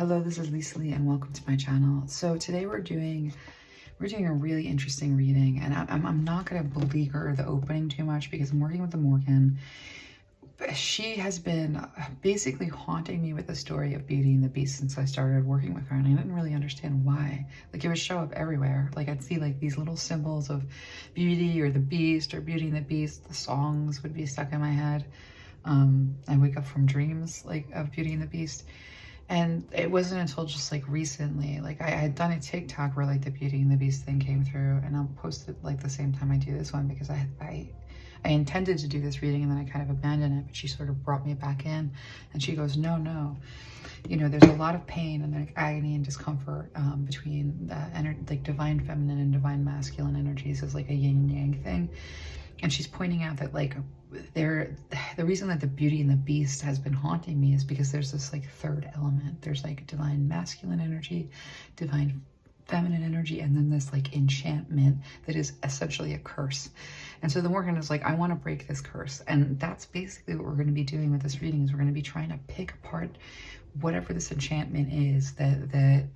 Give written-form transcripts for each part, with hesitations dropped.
Hello, this is Lisa Lee and welcome to my channel. So today we're doing a really interesting reading, and I'm not going to beleaguer the opening too much because I'm working with the Morrigan. She has been basically haunting me with the story of Beauty and the Beast since I started working with her, and I didn't really understand why. Like, it would show up everywhere. Like, I'd see like these little symbols of Beauty or the Beast or Beauty and the Beast. The songs would be stuck in my head. I wake up from dreams like of Beauty and the Beast. And it wasn't until just like recently, like I had done a TikTok where like the Beauty and the Beast thing came through, and I'll post it like the same time I do this one because I intended to do this reading and then I kind of abandoned it, but she sort of brought me back in and she goes, no, you know, there's a lot of pain and like agony and discomfort between the like divine feminine and divine masculine energies as like a yin and yang thing. And she's pointing out that like the reason that the Beauty and the Beast has been haunting me is because there's this like third element. There's like divine masculine energy, divine feminine energy, and then this like enchantment that is essentially a curse. And so the Morrigan is like, I want to break this curse. And that's basically what we're going to be doing with this reading, is we're going to be trying to pick apart whatever this enchantment is and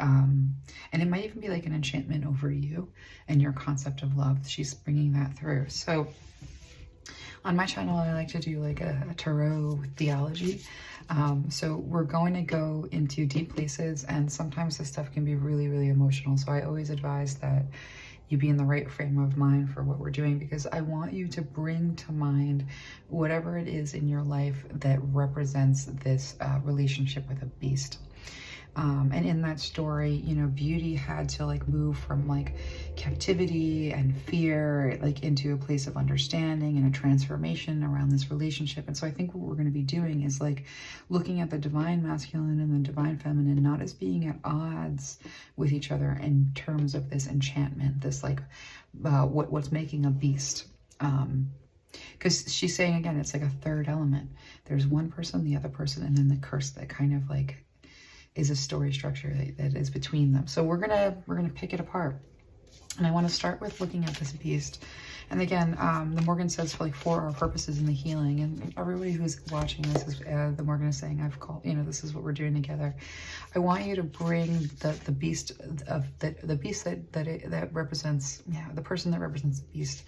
it might even be like an enchantment over you and your concept of love. She's bringing that through. So on my channel, I like to do like a tarot theology. So we're going to go into deep places, and sometimes this stuff can be really, really emotional. So I always advise that you be in the right frame of mind for what we're doing, because I want you to bring to mind whatever it is in your life that represents this relationship with a beast. And in that story, you know, Beauty had to like move from like captivity and fear like into a place of understanding and a transformation around this relationship. And so I think what we're going to be doing is like looking at the divine masculine and the divine feminine not as being at odds with each other in terms of this enchantment, this like what's making a beast. Because she's saying, again, it's like a third element. There's one person, the other person, and then the curse that kind of like is a story structure that is between them. So we're gonna pick it apart. And I want to start with looking at this beast. And again, the Morrigan says for our purposes in the healing, and everybody who's watching this is the Morrigan is saying, I've called, you know, this is what we're doing together. I want you to bring the beast of the beast that represents, yeah, the person that represents the beast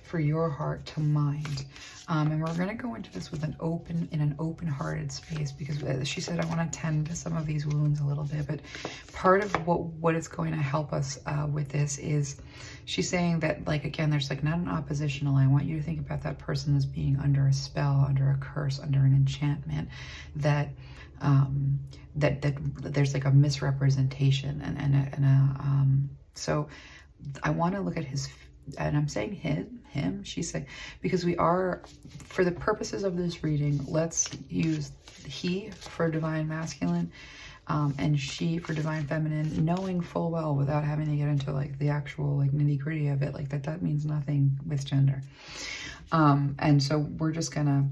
for your heart to mind. And we're going to go into this with an open-hearted space, because she said, I want to tend to some of these wounds a little bit. But part of what is going to help us with this is, she's saying that, like, again, there's like not an oppositional. I want you to think about that person as being under a spell, under a curse, under an enchantment, that there's like a misrepresentation so I want to look at his, and I'm saying him, she's saying, because we are, for the purposes of this reading, let's use he for divine masculine and she for divine feminine, knowing full well, without having to get into like the actual like nitty gritty of it, like that means nothing with gender. And so we're just gonna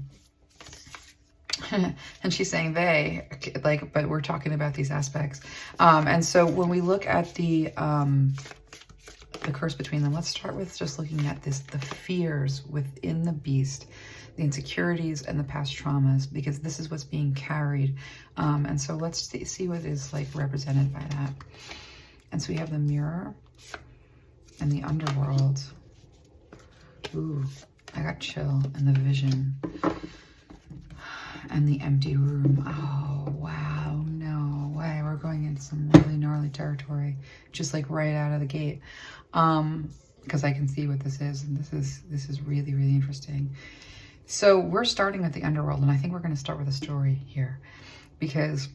and she's saying they, like, but we're talking about these aspects. And so when we look at the curse between them, let's start with just looking at the fears within the beast, the insecurities and the past traumas, because this is what's being carried. And so let's see what is like represented by that. And so we have the mirror and the underworld. Ooh, I got chill. And the vision and the empty room. Oh, wow. No way. We're going into some really gnarly territory, just like right out of the gate. Because I can see what this is, and this is really, really interesting. So we're starting with the underworld, and I think we're going to start with a story here, because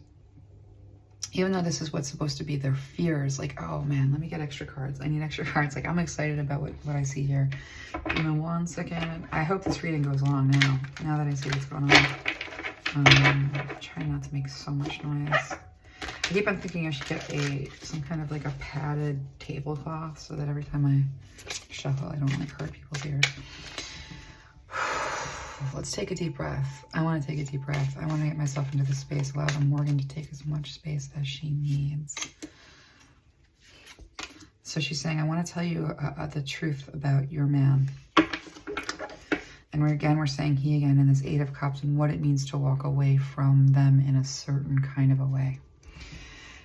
even though this is what's supposed to be their fears, like, oh man, let me get extra cards. I need extra cards. Like, I'm excited about what I see here. Give me 1 second. I hope this reading goes long now that I see what's going on. Try not to make so much noise. I keep on thinking I should get some kind of like a padded tablecloth so that every time I shuffle, I don't like hurt people's ears. Let's take a deep breath. I want to take a deep breath. I want to get myself into this space, allow the Morrigan to take as much space as she needs. So she's saying, I want to tell you the truth about your man. And we're saying he again in this 8 of Cups, and what it means to walk away from them in a certain kind of a way.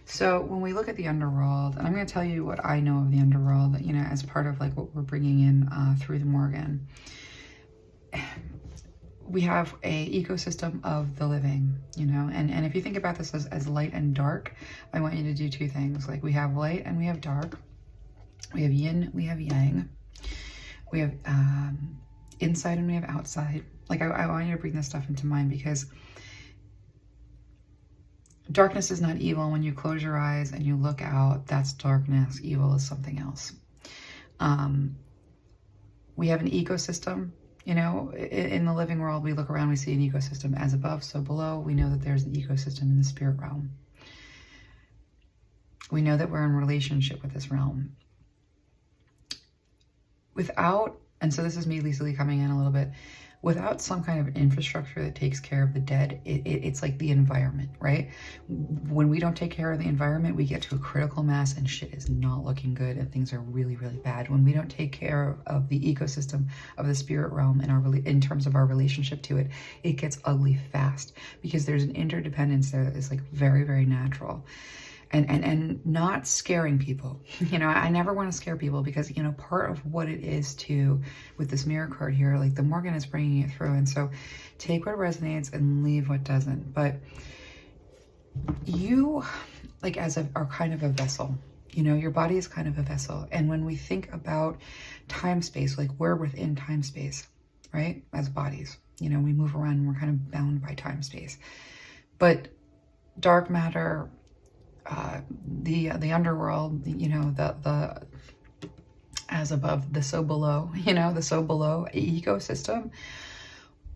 So when we look at the underworld, and I'm going to tell you what I know of the underworld, you know, as part of like what we're bringing in through the Morrigan. We have a ecosystem of the living, you know, and if you think about this as light and dark, I want you to do two things. Like we have light and we have dark. We have yin, we have yang. We have inside and we have outside. Like I want you to bring this stuff into mind, because darkness is not evil. When you close your eyes and you look out, that's darkness. Evil is something else. We have an ecosystem. You know, in the living world, we look around, we see an ecosystem. As above, so below. We know that there's an ecosystem in the spirit realm. We know that we're in relationship with this realm. Without, and so this is me legally coming in a little bit, without some kind of infrastructure that takes care of the dead, it's like the environment, right? When we don't take care of the environment, we get to a critical mass and shit is not looking good and things are really, really bad. When we don't take care of the ecosystem of the spirit realm in terms of our relationship to it, it gets ugly fast, because there's an interdependence there that is like very, very natural. And not scaring people. You know, I never want to scare people, because, you know, part of what it is to, with this mirror card here, like the Morrigan is bringing it through. And so take what resonates and leave what doesn't. But you, like, are kind of a vessel. You know, your body is kind of a vessel. And when we think about time space, like we're within time space, right? As bodies, you know, we move around and we're kind of bound by time space. But dark matter, the underworld, you know, the as above, the so below, you know, the so below ecosystem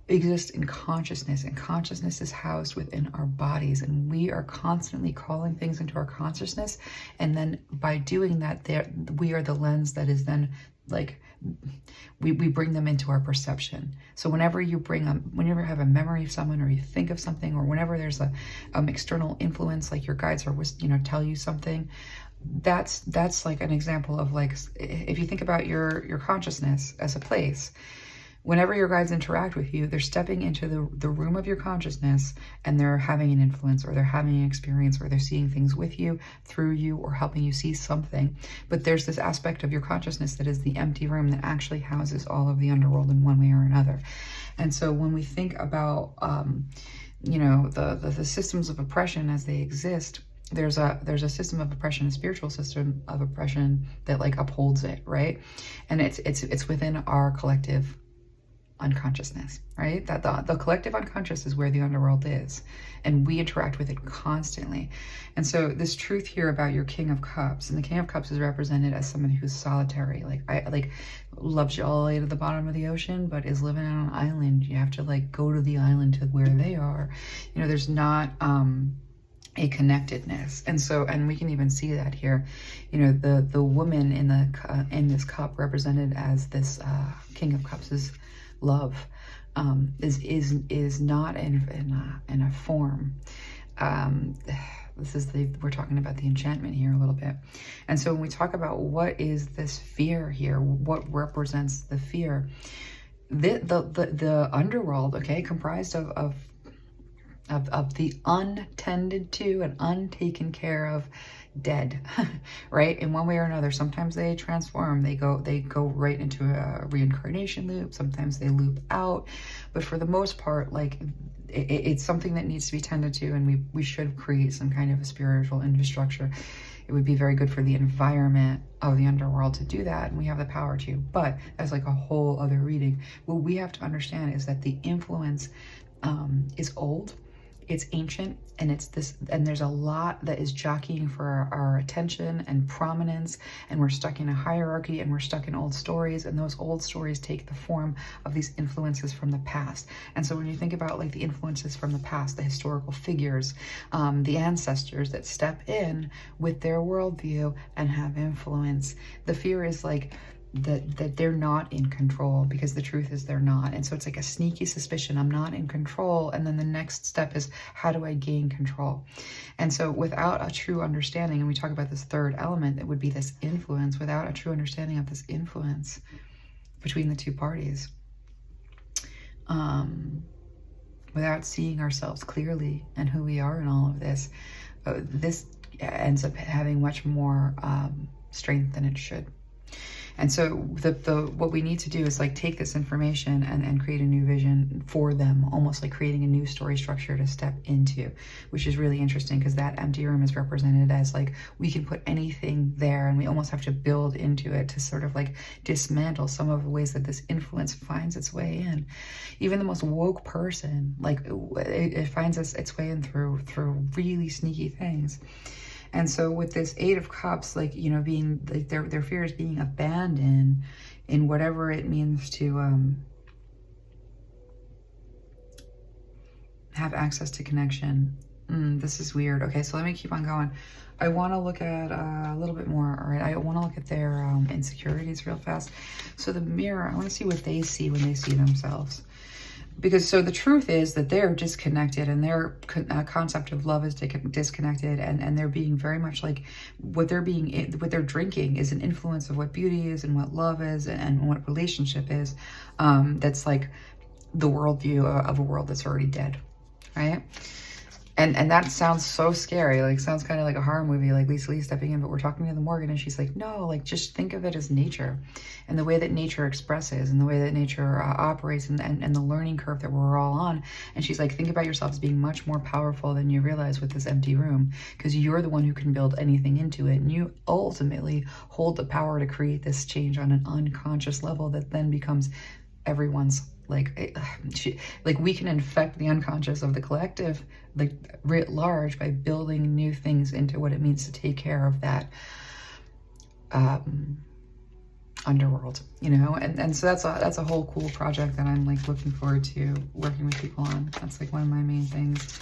exists in consciousness, and consciousness is housed within our bodies, and we are constantly calling things into our consciousness. And then by doing that, we are the lens that is then like, we bring them into our perception. So whenever you whenever you have a memory of someone, or you think of something, or whenever there's a external influence, like your guides are, you know, tell you something, that's like an example of, like, if you think about your consciousness as a place, whenever your guides interact with you, they're stepping into the room of your consciousness, and they're having an influence, or they're having an experience, or they're seeing things with you, through you, or helping you see something. But there's this aspect of your consciousness that is the empty room that actually houses all of the underworld in one way or another. And so when we think about, you know, the systems of oppression as they exist, there's a system of oppression, a spiritual system of oppression that like upholds it, right? And it's within our collective unconsciousness, right? That the collective unconscious is where the underworld is, and we interact with it constantly. And so this truth here about your King of Cups, and the King of Cups is represented as someone who's solitary, like loves you all the way to the bottom of the ocean, but is living on an island. You have to like go to the island to where they are. You know, there's not a connectedness. And so, and we can even see that here, you know, the woman in this cup represented as this King of Cups is love, is not in a form. This is we're talking about the enchantment here a little bit. And so when we talk about what is this fear here, what represents the fear, the underworld, okay, comprised of the untended to and untaken care of dead, right? In one way or another. Sometimes they transform, they go right into a reincarnation loop. Sometimes they loop out, but for the most part, like it's something that needs to be tended to, and we should create some kind of a spiritual infrastructure. It would be very good for the environment of the underworld to do that, and we have the power to. But as like a whole other reading, what we have to understand is that the influence is old, it's ancient, and it's this, and there's a lot that is jockeying for our attention and prominence, and we're stuck in a hierarchy, and we're stuck in old stories, and those old stories take the form of these influences from the past. And so when you think about like the influences from the past, the historical figures, the ancestors that step in with their worldview and have influence, the fear is like that they're not in control, because the truth is they're not. And so it's like a sneaky suspicion, I'm not in control, and then the next step is, how do I gain control? And so without a true understanding, and we talk about this third element that would be this influence, without a true understanding of this influence between the two parties, without seeing ourselves clearly and who we are in all of this, ends up having much more strength than it should. And so what we need to do is like take this information and create a new vision for them, almost like creating a new story structure to step into, which is really interesting because that empty room is represented as like we can put anything there and we almost have to build into it to sort of like dismantle some of the ways that this influence finds its way in. Even the most woke person, like it finds its way in through really sneaky things. And so with this Eight of Cups, like, you know, being like their fear is being abandoned in whatever it means to have access to connection. This is weird. Okay, so let me keep on going. I want to look at a little bit more. All right, I want to look at their insecurities real fast. So the mirror, I want to see what they see when they see themselves. Because so the truth is that they're disconnected and their concept of love is disconnected, and they're being very much like what they're drinking is an influence of what beauty is and what love is and what relationship is. That's like the worldview of a world that's already dead, right? And that sounds so scary. Like, sounds kind of like a horror movie, like Lisa Lee stepping in, but we're talking to the Morrigan and she's like, no, like just think of it as nature and the way that nature expresses and the way that nature operates and the learning curve that we're all on. And she's like, think about yourself as being much more powerful than you realize with this empty room, because you're the one who can build anything into it. And you ultimately hold the power to create this change on an unconscious level that then becomes everyone's. Like we can infect the unconscious of the collective, like writ large, by building new things into what it means to take care of that underworld, you know. And so that's a whole cool project that I'm like looking forward to working with people on. That's like one of my main things.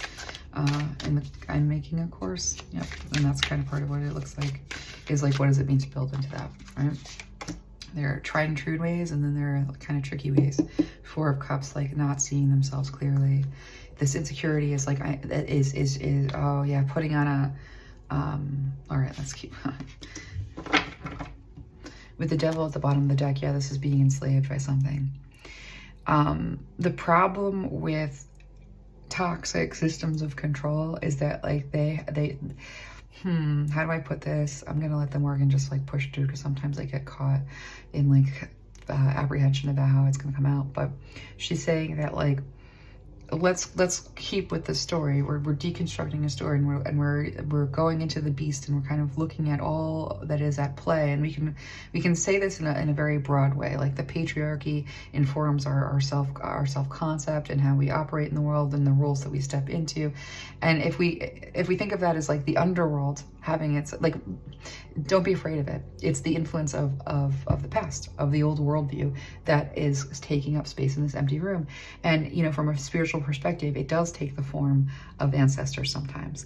And I'm making a course, yep, and that's kind of part of what it looks like, is like what does it mean to build into that, right? There are tried and true ways, and then there are kind of tricky ways. Four of Cups, like not seeing themselves clearly. This insecurity is like, oh yeah, putting on a, all right, let's keep on. With the Devil at the bottom of the deck, yeah, this is being enslaved by something. The problem with toxic systems of control is that like how do I put this? I'm gonna let the Morrigan just like push through, because sometimes I get caught in like apprehension about how it's gonna come out. But she's saying that like, let's keep with the story. We're deconstructing a story, and we're going into the beast, and we're kind of looking at all that is at play. And we can say this in a very broad way. Like the patriarchy informs our self concept and how we operate in the world and the roles that we step into. And if we think of that as like the underworld having its, like, don't be afraid of it. It's the influence of the past, of the old worldview that is taking up space in this empty room. And, you know, from a spiritual perspective, it does take the form of ancestors sometimes,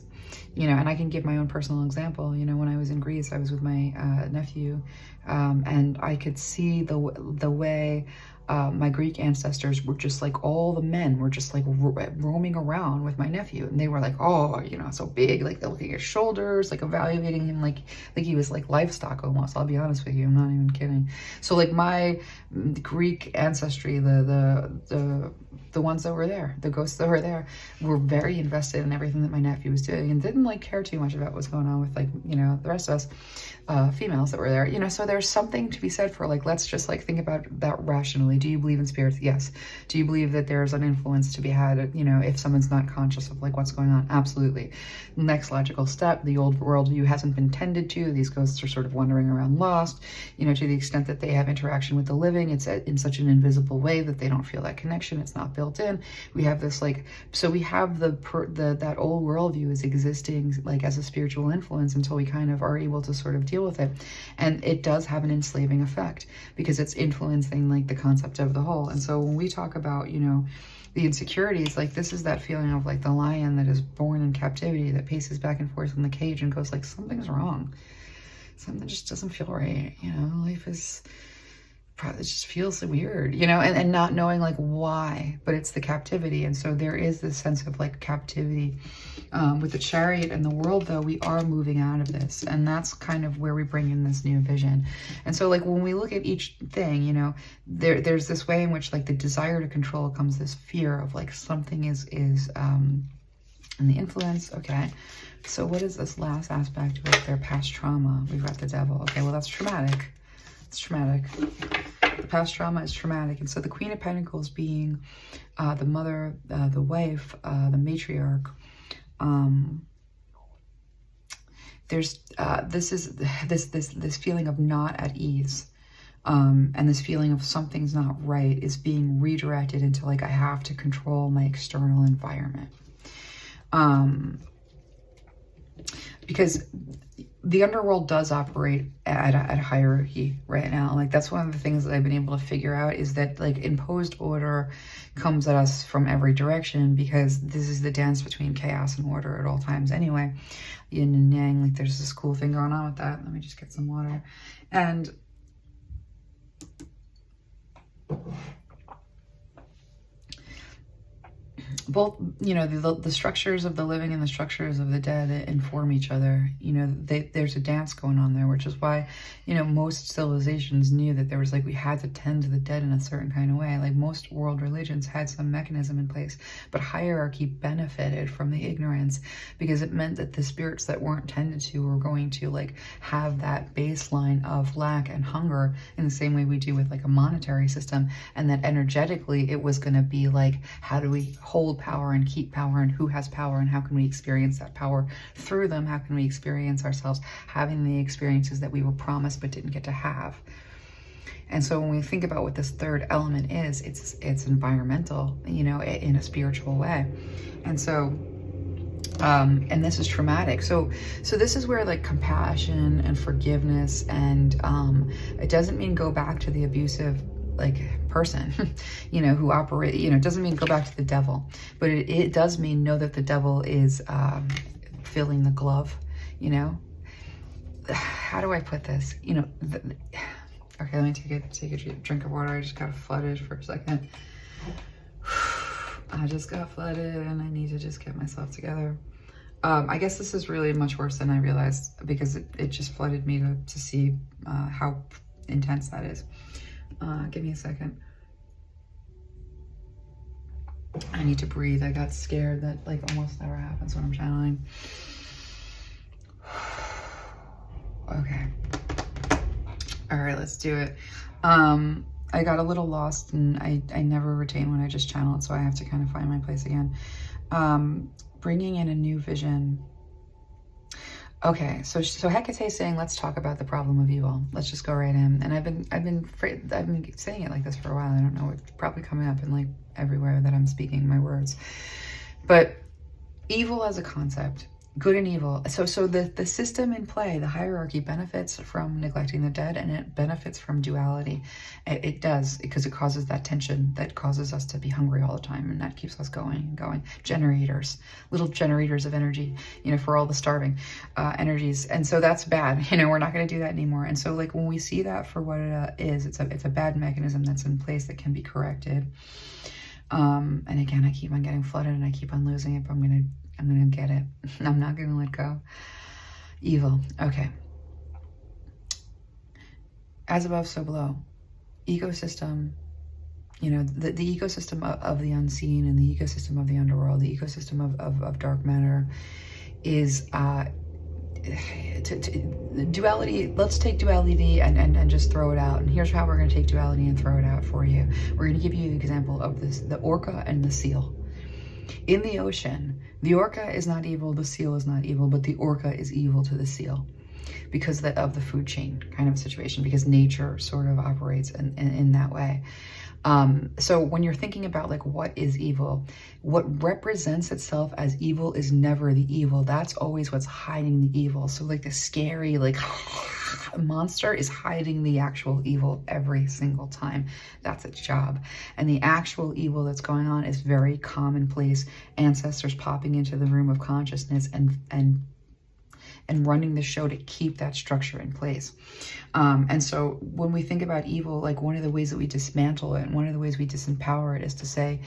you know. And I can give my own personal example. You know, when I was in Greece, I was with my nephew, and I could see the way my Greek ancestors were just like, all the men were just like roaming around with my nephew, and they were like, oh, you know, so big, like they're looking at his shoulders, like evaluating him like he was like livestock almost. I'll be honest with you, I'm not even kidding. So like my Greek ancestry, the ones that were there, the ghosts that were there, were very invested in everything that my nephew was doing, and didn't like care too much about what was going on with, like, you know, the rest of us females that were there, you know. So there's something to be said for like, let's just like think about that rationally. Do you believe in spirits? Yes. Do you believe that there's an influence to be had, you know, if someone's not conscious of like what's going on? Absolutely. Next logical step, the old worldview hasn't been tended to. These ghosts are sort of wandering around lost, you know, to the extent that they have interaction with the living, it's in such an invisible way that they don't feel that connection. It's not built in. We have this like, so we have that old worldview is existing like as a spiritual influence until we kind of are able to sort of deal with it. And it does have an enslaving effect because it's influencing like the concept of the whole. And so when we talk about, you know, the insecurities, like this is that feeling of like the lion that is born in captivity, that paces back and forth in the cage and goes like, something's wrong. Something just doesn't feel right. You know, life is probably, it just feels weird, you know, and not knowing like why, but it's the captivity. And so there is this sense of like captivity. With the Chariot and the world, though, we are moving out of this, and that's kind of where we bring in this new vision. And so like when we look at each thing, you know, there's this way in which like the desire to control comes this fear of like something is and the influence. Okay, so what is this last aspect with their past trauma? We've got the devil. Okay, well, that's traumatic. It's traumatic. The past trauma is traumatic. And so the Queen of Pentacles being the mother, the wife, the matriarch. There's this feeling of not at ease. And this feeling of something's not right is being redirected into like, I have to control my external environment. Because the underworld does operate at a hierarchy right now. Like, that's one of the things that I've been able to figure out, is that like imposed order comes at us from every direction, because this is the dance between chaos and order at all times anyway. Yin and yang, like there's this cool thing going on with that. Let me just get some water. And both, you know, the structures of the living and the structures of the dead inform each other. You know, there's a dance going on there, which is why, you know, most civilizations knew that there was like, we had to tend to the dead in a certain kind of way. Like most world religions had some mechanism in place, but hierarchy benefited from the ignorance, because it meant that the spirits that weren't tended to were going to like have that baseline of lack and hunger in the same way we do with like a monetary system. And that energetically it was going to be like, how do we hold power and keep power, and who has power, and how can we experience that power through them? How can we experience ourselves having the experiences that we were promised but didn't get to have? And so when we think about what this third element is, it's environmental, you know, in a spiritual way. And so and this is traumatic. So this is where like compassion and forgiveness, and it doesn't mean go back to the abusive like person, you know, who operate, you know, it doesn't mean go back to the devil, but it does mean know that the devil is filling the glove, you know. How do I put this? You know, okay, let me take a drink of water. I just got flooded for a second. I just got flooded and I need to just get myself together. I guess this is really much worse than I realized, because it just flooded me to see how intense that is. Give me a second. I need to breathe. I got scared. That like almost never happens when I'm channeling. Okay. All right, let's do it. I got a little lost, and I never retain when I just channeled, so I have to kind of find my place again. Bringing in a new vision. Okay, so Hecate is saying, let's talk about the problem of evil. Let's just go right in. And I've been saying it like this for a while. I don't know, it's probably coming up in like everywhere that I'm speaking my words. But evil as a concept, good and evil. So the system in play, the hierarchy, benefits from neglecting the dead, and it benefits from duality. It does, because it causes that tension that causes us to be hungry all the time, and that keeps us going and going. Generators, little generators of energy, you know, for all the starving energies. And so that's bad. You know, we're not going to do that anymore. And so like when we see that for what it is, it's a bad mechanism that's in place that can be corrected. And again, I keep on getting flooded and I keep on losing it, but I'm gonna get it. I'm not gonna let go. Evil. Okay. As above, so below. Ecosystem. You know, the ecosystem of the unseen, and the ecosystem of the underworld, the ecosystem of dark matter is duality. Let's take duality and just throw it out. And here's how we're going to take duality and throw it out for you. We're going to give you an example of this: the orca and the seal. In the ocean, the orca is not evil, the seal is not evil, but the orca is evil to the seal because of the food chain kind of situation, because nature sort of operates in that way. So when you're thinking about like what is evil, what represents itself as evil is never the evil. That's always what's hiding the evil. So like the scary like monster is hiding the actual evil every single time. That's its job. And the actual evil that's going on is very commonplace. Ancestors popping into the room of consciousness and running the show to keep that structure in place. And so when we think about evil, like one of the ways that we dismantle it, and one of the ways we disempower it, is to say,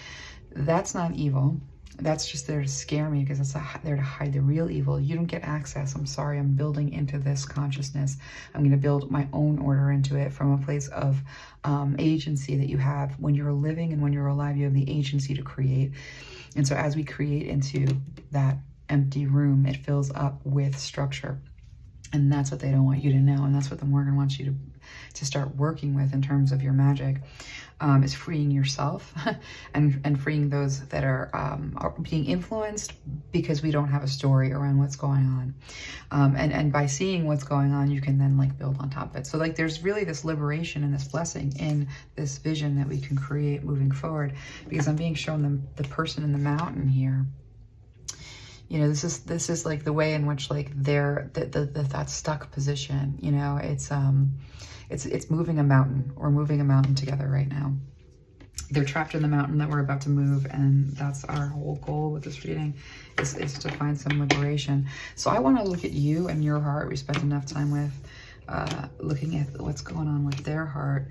that's not evil. That's just there to scare me, because it's there to hide the real evil. You don't get access. I'm sorry. I'm building into this consciousness. I'm going to build my own order into it from a place of agency that you have. When you're living and when you're alive, you have the agency to create. And so as we create into that empty room, it fills up with structure. And that's what they don't want you to know. And that's what the Morrigan wants you to start working with in terms of your magic, is freeing yourself and freeing those that are being influenced because we don't have a story around what's going on. And by seeing what's going on, you can then like build on top of it. So like there's really this liberation and this blessing in this vision that we can create moving forward, because I'm being shown the person in the mountain here. You know, this is like the way in which like they're that stuck position, you know, it's moving a mountain. We're moving a mountain together right now. They're trapped in the mountain that we're about to move, and that's our whole goal with this reading, is to find some liberation. So I want to look at you and your heart. We spent enough time with looking at what's going on with their heart.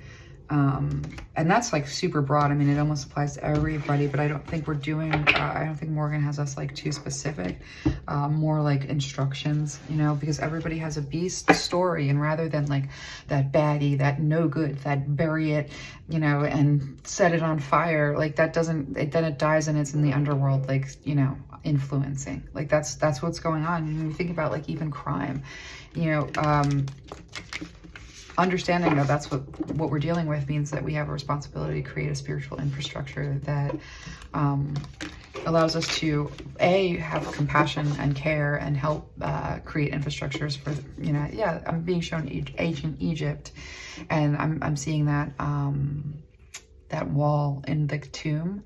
And that's like super broad. I mean, it almost applies to everybody, but I don't think we're doing, I don't think Morrigan has us like too specific, more like instructions, you know, because everybody has a beast story, and rather than like that baddie, that no good, that bury it, you know, and set it on fire, like that doesn't, then it dies and it's in the underworld, like, you know, influencing, like that's what's going on. And when you think about like even crime, you know, understanding that that's what we're dealing with means that we have a responsibility to create a spiritual infrastructure that allows us to have compassion and care and help create infrastructures for, you know, yeah, I'm being shown ancient Egypt, and I'm seeing that that wall in the tomb,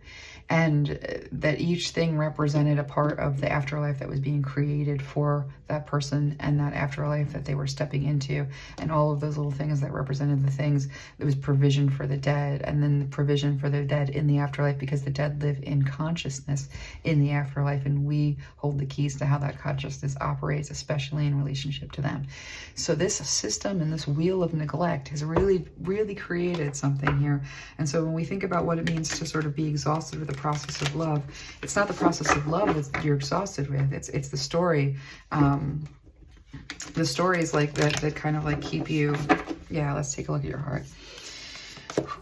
and that each thing represented a part of the afterlife that was being created for that person and that afterlife that they were stepping into. And all of those little things that represented the things, there was provision for the dead, and then the provision for the dead in the afterlife, because the dead live in consciousness in the afterlife, and we hold the keys to how that consciousness operates, especially in relationship to them. So this system and this wheel of neglect has really, really created something here. And so when we think about what it means to sort of be exhausted with the process of love, it's not the process of love that you're exhausted with, it's the story. The stories like that kind of like keep you, yeah, let's take a look at your heart.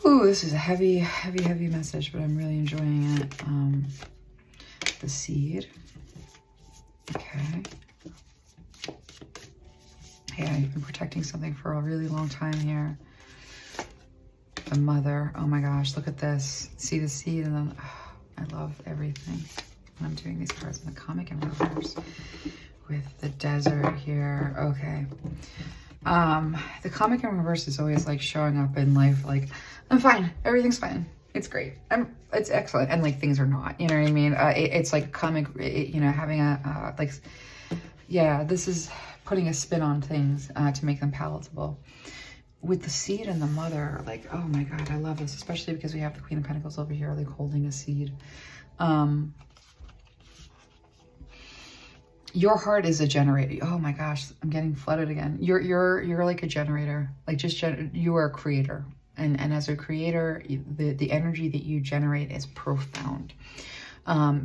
Ooh, this is a heavy, heavy, heavy message, but I'm really enjoying it. The seed. Okay. Yeah, you've been protecting something for a really long time here. The mother. Oh my gosh, look at this. See the seed, and then I love everything. I'm doing these cards in the comic in reverse with the desert here. Okay. The comic in reverse is always like showing up in life like, I'm fine, everything's fine, it's great, it's excellent, and like things are not, you know what I mean? It's like comic, you know, having a like, yeah, this is putting a spin on things to make them palatable. With the seed and the mother, like, oh my god, I love this, especially because we have the Queen of Pentacles over here like holding a seed. Your heart is a generator. Oh my gosh, I'm getting flooded again. You're like a generator, like you are a creator, and as a creator, the energy that you generate is profound,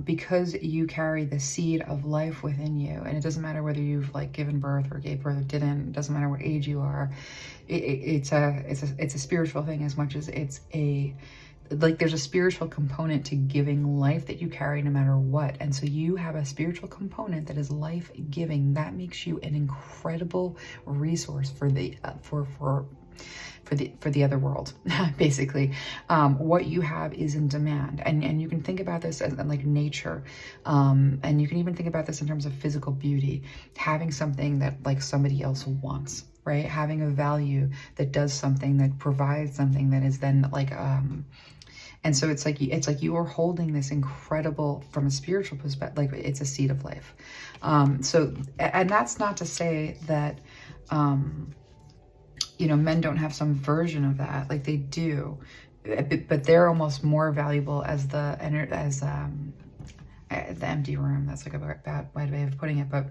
because you carry the seed of life within you, and it doesn't matter whether you've like given birth or gave birth or didn't. It doesn't matter what age you are. It's a spiritual thing as much as it's a, like there's a spiritual component to giving life that you carry no matter what. And so you have a spiritual component that is life-giving. That makes you an incredible resource for the for the other world, basically. What you have is in demand, and you can think about this as like nature, and you can even think about this in terms of physical beauty, having something that like somebody else wants, right? Having a value that does something, that provides something that is then like and so it's like you are holding this incredible, from a spiritual perspective, like it's a seed of life. So, and that's not to say that you know, men don't have some version of that, like they do, but they're almost more valuable as the empty room. That's like a bad way of putting it, but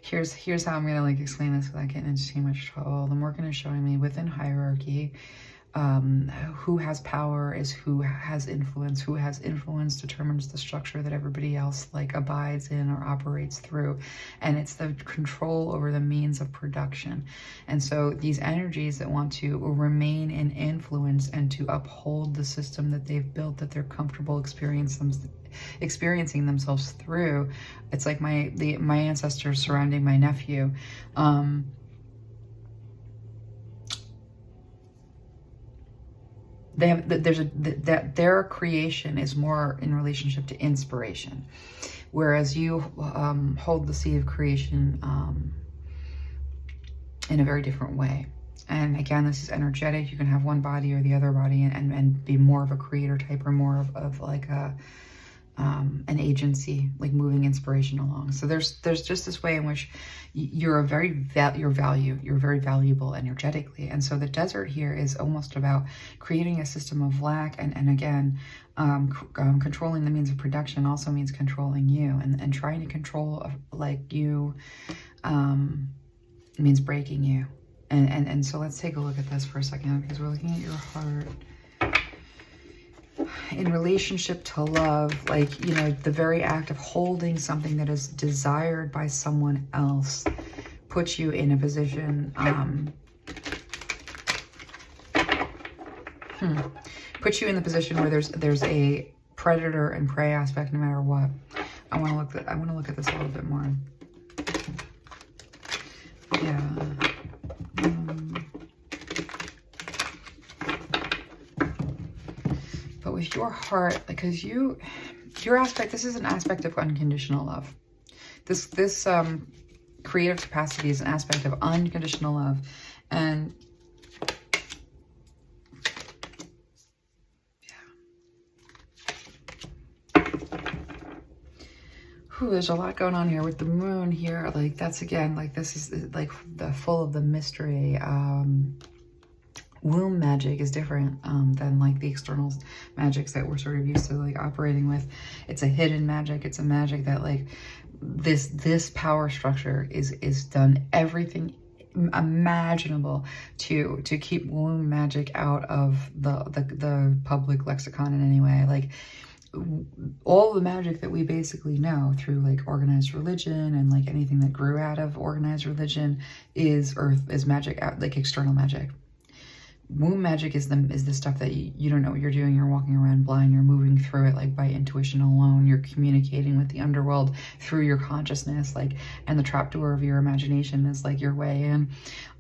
here's how I'm gonna like explain this without getting into too much trouble. The Morrigan is showing me within hierarchy, who has power is who has influence. Who has influence determines the structure that everybody else like abides in or operates through. And it's the control over the means of production. And so these energies that want to remain in influence and to uphold the system that they've built, that they're comfortable experiencing themselves through. It's like my ancestors surrounding my nephew. They have, that their creation is more in relationship to inspiration, whereas you hold the seed of creation in a very different way. And again, this is energetic. You can have one body or the other body and be more of a creator type or more of like an agency, like moving inspiration along. So there's just this way in which you're very valuable energetically. And so the desert here is almost about creating a system of lack, and again, controlling the means of production also means controlling you, and trying to control like you means breaking you. And so let's take a look at this for a second, because we're looking at your heart in relationship to love. Like, you know, the very act of holding something that is desired by someone else puts you in a position, puts you in the position where there's a predator and prey aspect no matter what. I want to look at this a little bit more. Yeah. But with your heart, because your aspect, this is an aspect of unconditional love. This creative capacity is an aspect of unconditional love. And there's a lot going on here with the moon here. Like, that's again, like, this is like the full of the mystery. Womb magic is different than like the external magics that we're sort of used to like operating with. It's a hidden magic. It's a magic that like this power structure is done everything imaginable to keep womb magic out of the public lexicon in any way. Like, all the magic that we basically know through like organized religion and like anything that grew out of organized religion is magic, out like external magic. Womb magic is the stuff that you don't know what you're doing. You're walking around blind. You're moving through it like by intuition alone. You're communicating with the underworld through your consciousness, like, and the trapdoor of your imagination is like your way in.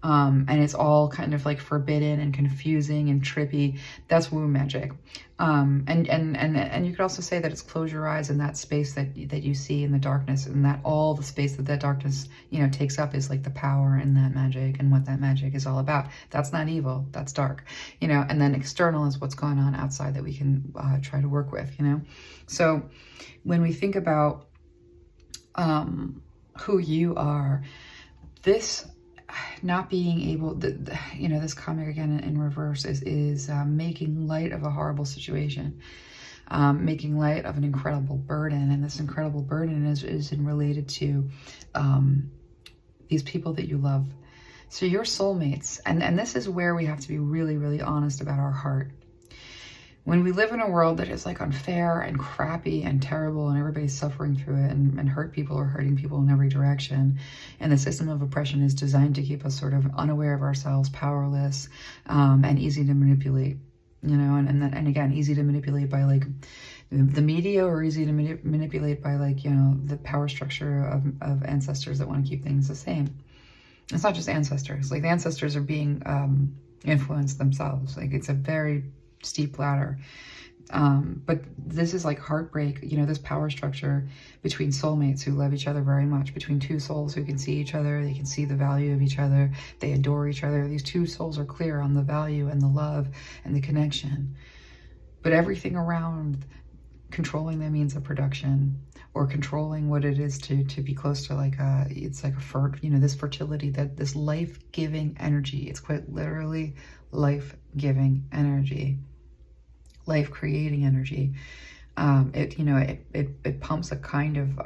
And it's all kind of like forbidden and confusing and trippy. That's womb magic. And you could also say that it's close your eyes, and that space that you see in the darkness, and that all the space that darkness, you know, takes up is like the power in that magic and what that magic is all about. That's not evil, that's dark, you know. And then external is what's going on outside that we can try to work with, you know. So when we think about who you are, this not being able, you know, this comic again in reverse is making light of a horrible situation, making light of an incredible burden. And this incredible burden is related to these people that you love. So your soulmates, and this is where we have to be really, really honest about our heart. When we live in a world that is like unfair and crappy and terrible, and everybody's suffering through it, and hurt people are hurting people in every direction, and the system of oppression is designed to keep us sort of unaware of ourselves, powerless, and easy to manipulate, you know, and again, easy to manipulate by like the media, or easy to manipulate by like, you know, the power structure of ancestors that want to keep things the same. It's not just ancestors, like the ancestors are being influenced themselves. Like, it's a very steep ladder. But this is like heartbreak, you know, this power structure between soulmates who love each other very much, between two souls who can see each other, they can see the value of each other, they adore each other. These two souls are clear on the value and the love and the connection. But everything around controlling the means of production, or controlling what it is to be close to like it's like you know, this fertility, that this life-giving energy, it's quite literally life-giving energy, life-creating energy. It, you know, it pumps a kind of,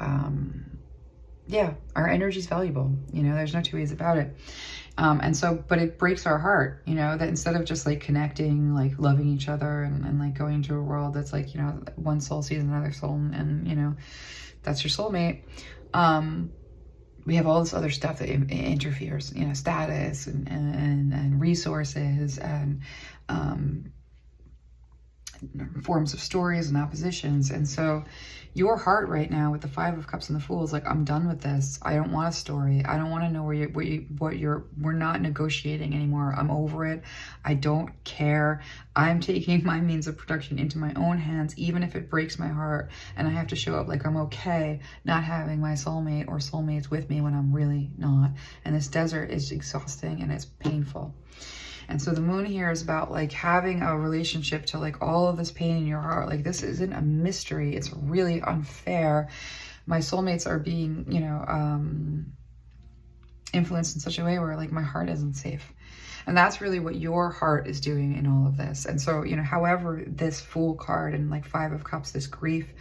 yeah, our energy is valuable. You know, there's no two ways about it. And so, but it breaks our heart, you know, that instead of just like connecting, like loving each other and like going into a world that's like, you know, one soul sees another soul and you know, that's your soulmate. We have all this other stuff that interferes, you know, status and resources and forms of stories and oppositions. And so your heart right now with the Five of Cups and the Fool is like, I'm done with this. I don't want a story. I don't want to know we're not negotiating anymore. I'm over it. I don't care. I'm taking my means of production into my own hands, even if it breaks my heart. And I have to show up like I'm okay not having my soulmate or soulmates with me when I'm really not. And this desert is exhausting and it's painful. And so the moon here is about like having a relationship to like all of this pain in your heart. Like this isn't a mystery. It's really unfair. My soulmates are being, you know, influenced in such a way where like my heart isn't safe. And that's really what your heart is doing in all of this. And so, you know, however this Fool card and like Five of Cups, this grief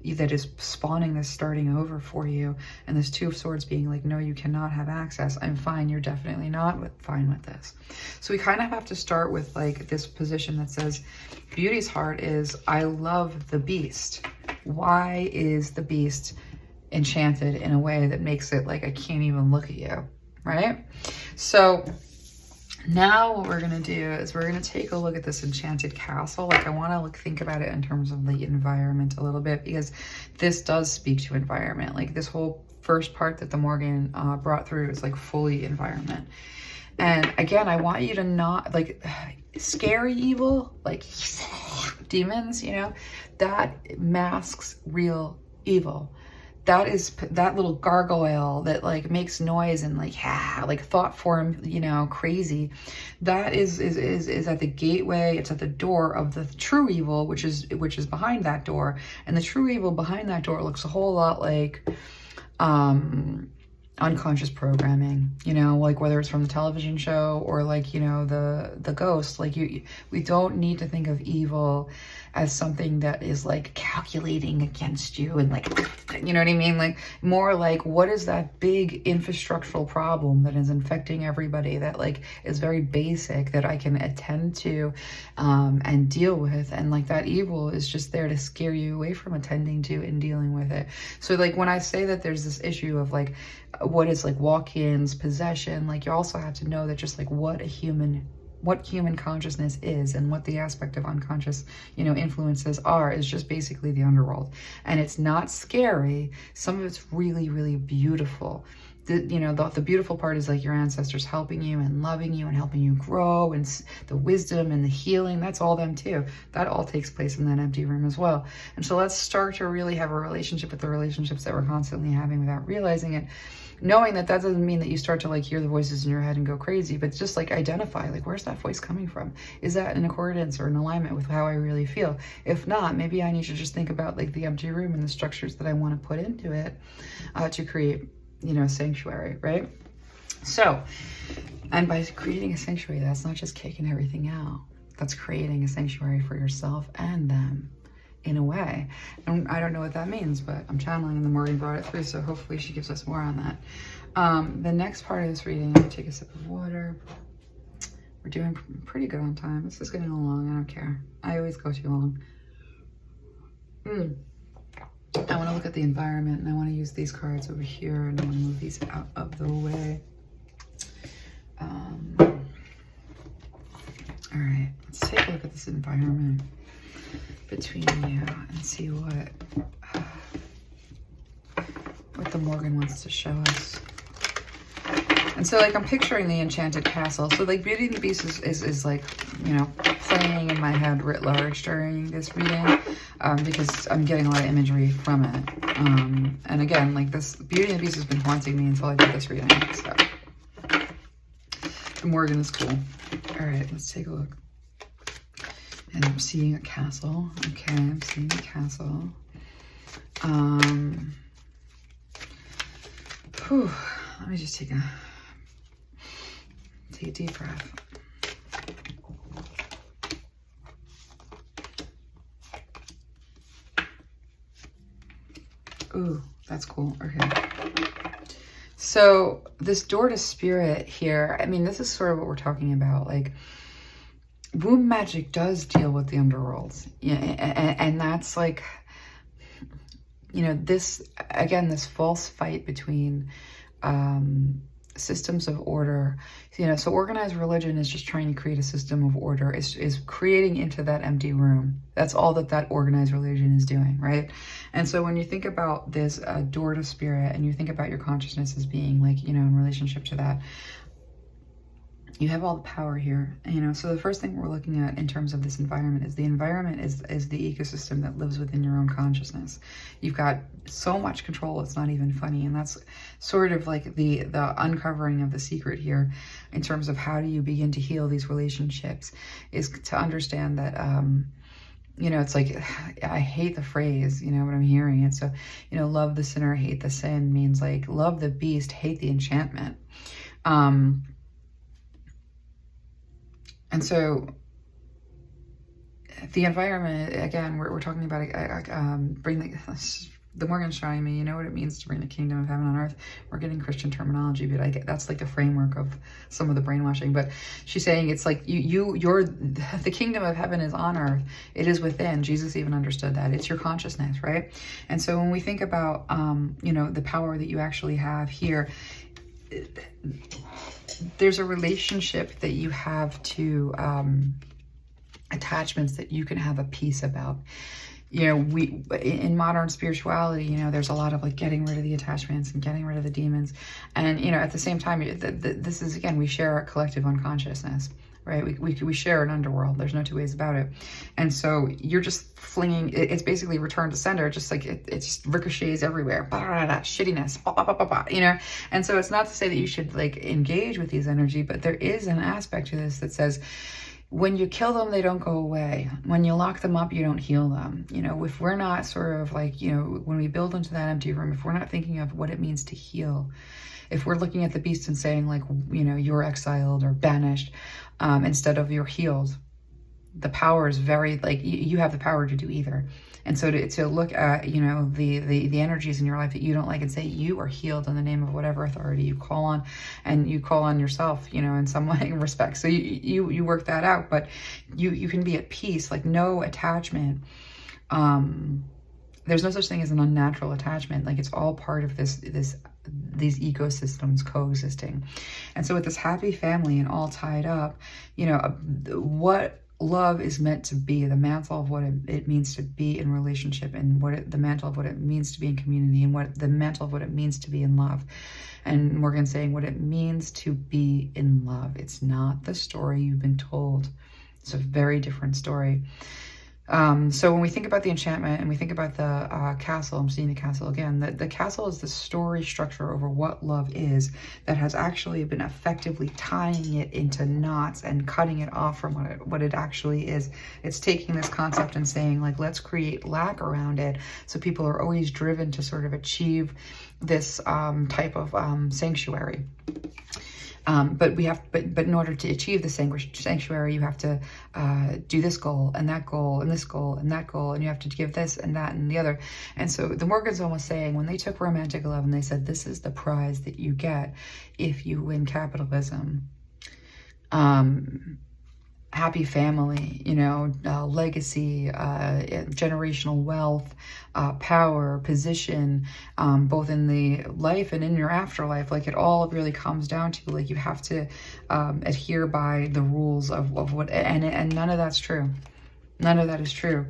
that is spawning this starting over for you, and this Two of Swords being like, no, you cannot have access. I'm fine. You're definitely not fine with this. So we kind of have to start with like this position that says Beauty's heart is, I love the beast. Why is the beast enchanted in a way that makes it like, I can't even look at you, right? So now what we're going to do is we're going to take a look at this enchanted castle. Like I want to think about it in terms of the environment a little bit, because this does speak to environment. Like this whole first part that the Morrigan brought through is like fully environment. And again, I want you to not like scary evil, like demons, you know, that masks real evil. That is that little gargoyle that like makes noise and like thought form, you know, crazy. That is at the gateway. It's at the door of the true evil, which is behind that door. And the true evil behind that door looks a whole lot like unconscious programming, you know, like whether it's from the television show or like, you know, the ghost. Like we don't need to think of evil as something that is like calculating against you and like, you know what I mean? Like more like, what is that big infrastructural problem that is infecting everybody that like is very basic that I can attend to and deal with? And like that evil is just there to scare you away from attending to and dealing with it. So like when I say that there's this issue of like what is like walk-ins, possession, like you also have to know that just like what human consciousness is and what the aspect of unconscious, you know, influences are is just basically the underworld. And it's not scary. Some of it's really, really beautiful. You know, the beautiful part is like your ancestors helping you and loving you and helping you grow, and the wisdom and the healing, that's all them too. That all takes place in that empty room as well. And so let's start to really have a relationship with the relationships that we're constantly having without realizing it. Knowing that that doesn't mean that you start to like hear the voices in your head and go crazy, but just like identify, like, where's that voice coming from? Is that in accordance or in alignment with how I really feel? If not, maybe I need to just think about like the empty room and the structures that I want to put into it to create, you know, a sanctuary, right? So, and by creating a sanctuary, that's not just kicking everything out. That's creating a sanctuary for yourself and them in a way. And I don't know what that means, but I'm channeling and the Morrigan brought it through, so hopefully she gives us more on that. The next part of this reading, I'm gonna take a sip of water. We're doing pretty good on time. This is getting long, I don't care. I always go too long. I want to look at the environment, and I want to use these cards over here, and I want to move these out of the way. All right, let's take a look at this environment between you and see what the Morrigan wants to show us. And so like I'm picturing the enchanted castle. So like Beauty and the Beast is like, you know, playing in my head writ large during this reading because I'm getting a lot of imagery from it. And again, like this Beauty and the Beast has been haunting me until I did this reading. So the Morrigan is cool. All right, let's take a look. And I'm seeing a castle. Okay, I'm seeing a castle. Let me just take a deep breath. Ooh, that's cool. Okay. So this door to spirit here, I mean, this is sort of what we're talking about. Like, womb magic does deal with the underworlds. Yeah, and that's like, you know, this, again, this false fight between systems of order. You know, so organized religion is just trying to create a system of order, is creating into that empty room. That's all that that organized religion is doing, right? And so when you think about this door to spirit, and you think about your consciousness as being like, you know, in relationship to that, you have all the power here, you know. So the first thing we're looking at in terms of this environment is the environment is the ecosystem that lives within your own consciousness. You've got so much control, it's not even funny. And that's sort of like the uncovering of the secret here in terms of how do you begin to heal these relationships, is to understand that, you know, it's like, I hate the phrase, you know, what I'm hearing. It's so, you know, love the sinner, hate the sin, means like love the beast, hate the enchantment. And so the environment, again, we're talking about bring the Morgan's showing me, you know what it means to bring the kingdom of heaven on earth. We're getting Christian terminology, but I get that's like the framework of some of the brainwashing. But she's saying it's like you're the kingdom of heaven is on earth. It is within. Jesus even understood that. It's your consciousness, right? And so when we think about you know, the power that you actually have here, there's a relationship that you have to attachments that you can have a peace about. You know, we in modern spirituality, you know, there's a lot of like getting rid of the attachments and getting rid of the demons. And, you know, at the same time, this is, again, we share a collective unconsciousness, right? We share an underworld. There's no two ways about it. And so you're just flinging, it's basically return to sender, just like it just ricochets everywhere. Shittiness, you know? And so it's not to say that you should like engage with these energy, but there is an aspect to this that says, when you kill them, they don't go away. When you lock them up, you don't heal them. You know, if we're not sort of like, you know, when we build into that empty room, if we're not thinking of what it means to heal, if we're looking at the beast and saying like, you know, you're exiled or banished, instead of you're healed, the power is very, like, you have the power to do either. And so to look at, you know, the energies in your life that you don't like and say you are healed in the name of whatever authority you call on, and you call on yourself, you know, in some way, in respect. So you work that out, but you can be at peace, like no attachment. There's no such thing as an unnatural attachment. Like it's all part of these ecosystems coexisting. And so with this happy family and all tied up, you know, what love is meant to be, the mantle of what it means to be in relationship, and the mantle of what it means to be in community, and the mantle of what it means to be in love. And Morgan saying what it means to be in love. It's not the story you've been told. It's a very different story. So when we think about the enchantment and we think about the castle, I'm seeing the castle again, the castle is the story structure over what love is that has actually been effectively tying it into knots and cutting it off from what it actually is. It's taking this concept and saying, like, let's create lack around it, so people are always driven to sort of achieve this type of sanctuary. But in order to achieve the sanctuary, you have to do this goal and that goal and this goal and that goal, and you have to give this and that and the other. And so the Morgan's almost saying, when they took romantic love and they said, this is the prize that you get if you win capitalism, happy family, you know, legacy, generational wealth, power, position, both in the life and in your afterlife. Like it all really comes down to, like, you have to adhere by the rules of what, and none of that's true. None of that is true.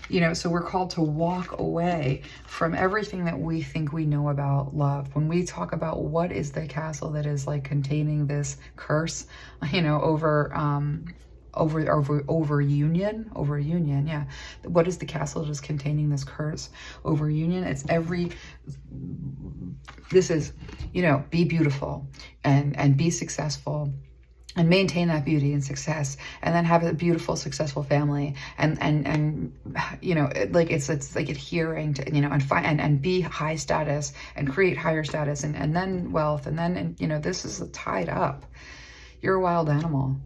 You know, so we're called to walk away from everything that we think we know about love. When we talk about what is the castle that is like containing this curse, you know, over union, yeah. What is the castle that is containing this curse over union? It's this is, you know, be beautiful and be successful and maintain that beauty and success, and then have a beautiful, successful family, and you know, like it's like adhering to, you know, and be high status and create higher status, and then wealth, and then, you know, this is tied up. You're a wild animal.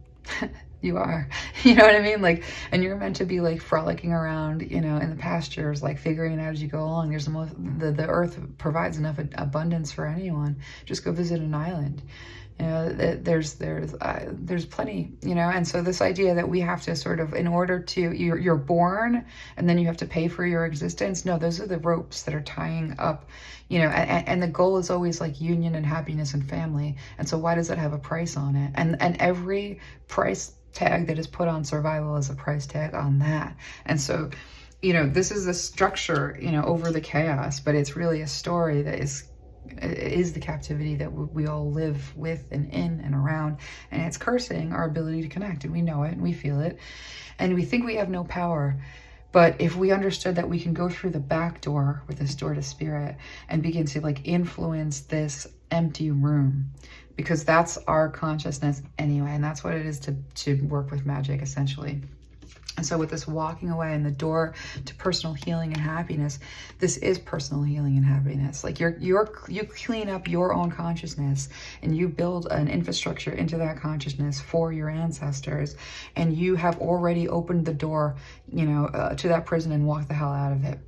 You are. You know what I mean? Like, and you're meant to be like frolicking around, you know, in the pastures, like figuring it out as you go along. There's the earth provides enough abundance for anyone. Just go visit an island. You know, there's plenty, you know. And so this idea that we have to sort of, in order to, you're born and then you have to pay for your existence. No, those are the ropes that are tying up, you know, and the goal is always like union and happiness and family. And so why does that have a price on it? And every price tag that is put on survival is a price tag on that. And so, you know, this is a structure, you know, over the chaos, but it's really a story that is the captivity that we all live with and in and around, and it's cursing our ability to connect, and we know it and we feel it, and we think we have no power. But if we understood that we can go through the back door with this door to spirit and begin to like influence this empty room, because that's our consciousness anyway, and that's what it is to work with magic essentially. And so with this walking away and the door to personal healing and happiness, this is personal healing and happiness. Like you clean up your own consciousness and you build an infrastructure into that consciousness for your ancestors. And you have already opened the door, you know, to that prison and walked the hell out of it.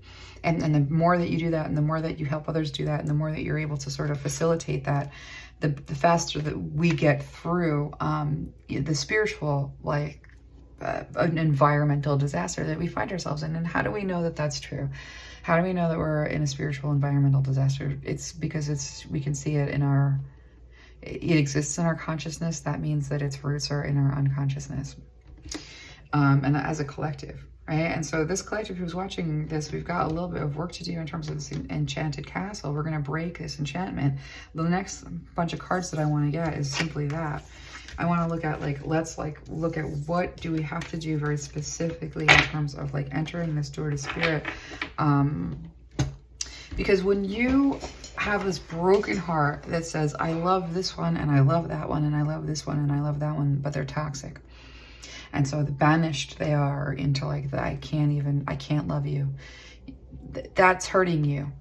And the more that you do that, and the more that you help others do that, and the more that you're able to sort of facilitate that, the faster that we get through the spiritual, like, an environmental disaster that we find ourselves in. And how do we know that that's true? How do we know that we're in a spiritual environmental disaster? It's because we can see it in it exists in our consciousness. That means that its roots are in our unconsciousness, and as a collective, right? And so this collective who's watching this, we've got a little bit of work to do in terms of this enchanted castle. We're going to break this enchantment. The next bunch of cards that I want to get is simply that. I want to look at, like, let's look at what do we have to do very specifically in terms of like entering this door to spirit. Because when you have this broken heart that says, I love this one and I love that one and I love this one and I love that one, but they're toxic. And so the banished they are into like the I can't love you. That's hurting you.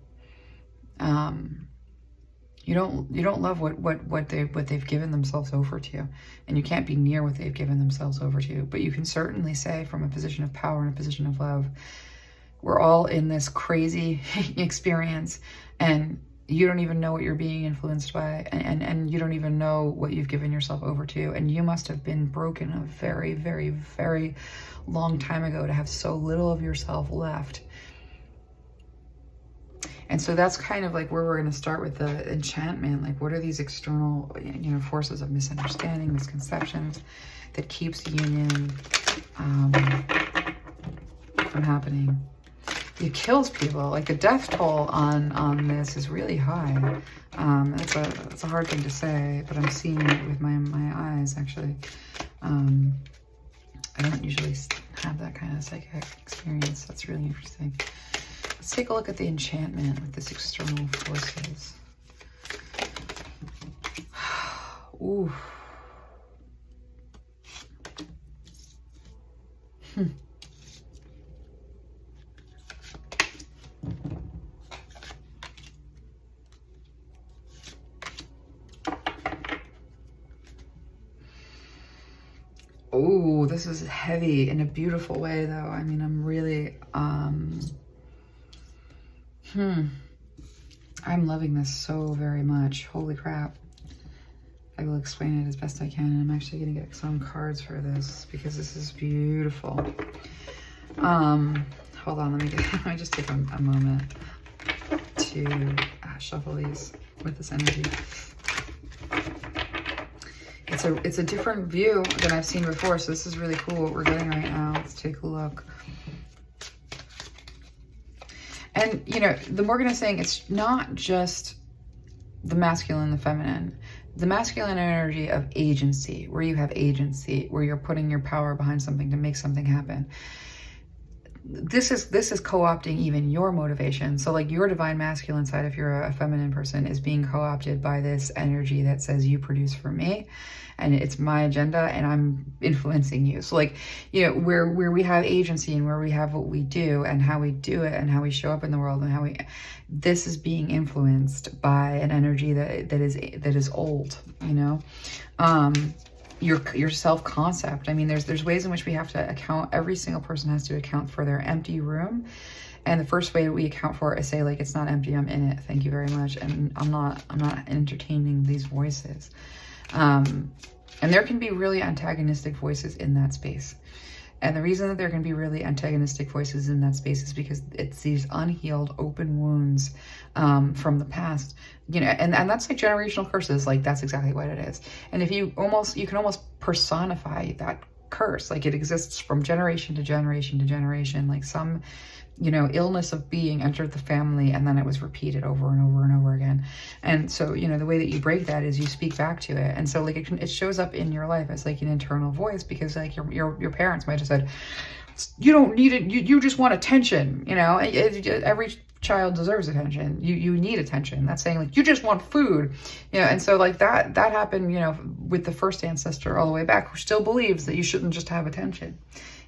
You don't love what they've given themselves over to, and you can't be near what they've given themselves over to. But you can certainly say from a position of power and a position of love, we're all in this crazy experience, and you don't even know what you're being influenced by, and you don't even know what you've given yourself over to, and you must have been broken a very, very, very long time ago to have so little of yourself left. And so that's kind of like where we're going to start with the enchantment. Like, what are these external, you know, forces of misunderstanding, misconceptions that keeps union from happening? It kills people. Like, the death toll on this is really high. It's a hard thing to say, but I'm seeing it with my eyes, actually. I don't usually have that kind of psychic experience. That's really interesting. Let's take a look at the enchantment with this external forces. Ooh. Oh, this is heavy in a beautiful way, though. I mean, I'm really, I'm loving this so very much. Holy crap. I will explain it as best I can, and I'm actually going to get some cards for this because this is beautiful. Hold on, let me just take a moment to shuffle these with this energy. It's a different view than I've seen before, so this is really cool what we're getting right now. Let's take a look. And, you know, the Morrigan is saying it's not just the masculine and the feminine. The masculine energy of agency, where you have agency, where you're putting your power behind something to make something happen. This is co-opting even your motivation. So like your divine masculine side, if you're a feminine person, is being co-opted by this energy that says you produce for me and it's my agenda and I'm influencing you. So like, you know, where we have agency and where we have what we do and how we do it and how we show up in the world and how this is being influenced by an energy that is old, you know? your self-concept. I mean, there's ways in which we have to account, every single person has to account for their empty room. And the first way that we account for it is say, like, it's not empty, I'm in it, thank you very much. And I'm not entertaining these voices. And there can be really antagonistic voices in that space. And the reason that there can be really antagonistic voices in that space is because it's these unhealed open wounds from the past, you know, and that's like generational curses. Like, that's exactly what it is. And if you can almost personify that curse, like it exists from generation to generation to generation, like some, you know, illness of being entered the family and then it was repeated over and over and over again. And so, you know, the way that you break that is you speak back to it. And so like it shows up in your life as like an internal voice, because like your parents might have said, you don't need it, you just want attention, you know. Every child deserves attention. You need attention. That's saying like, you just want food, you know. And so like that happened, you know, with the first ancestor all the way back, who still believes that you shouldn't just have attention.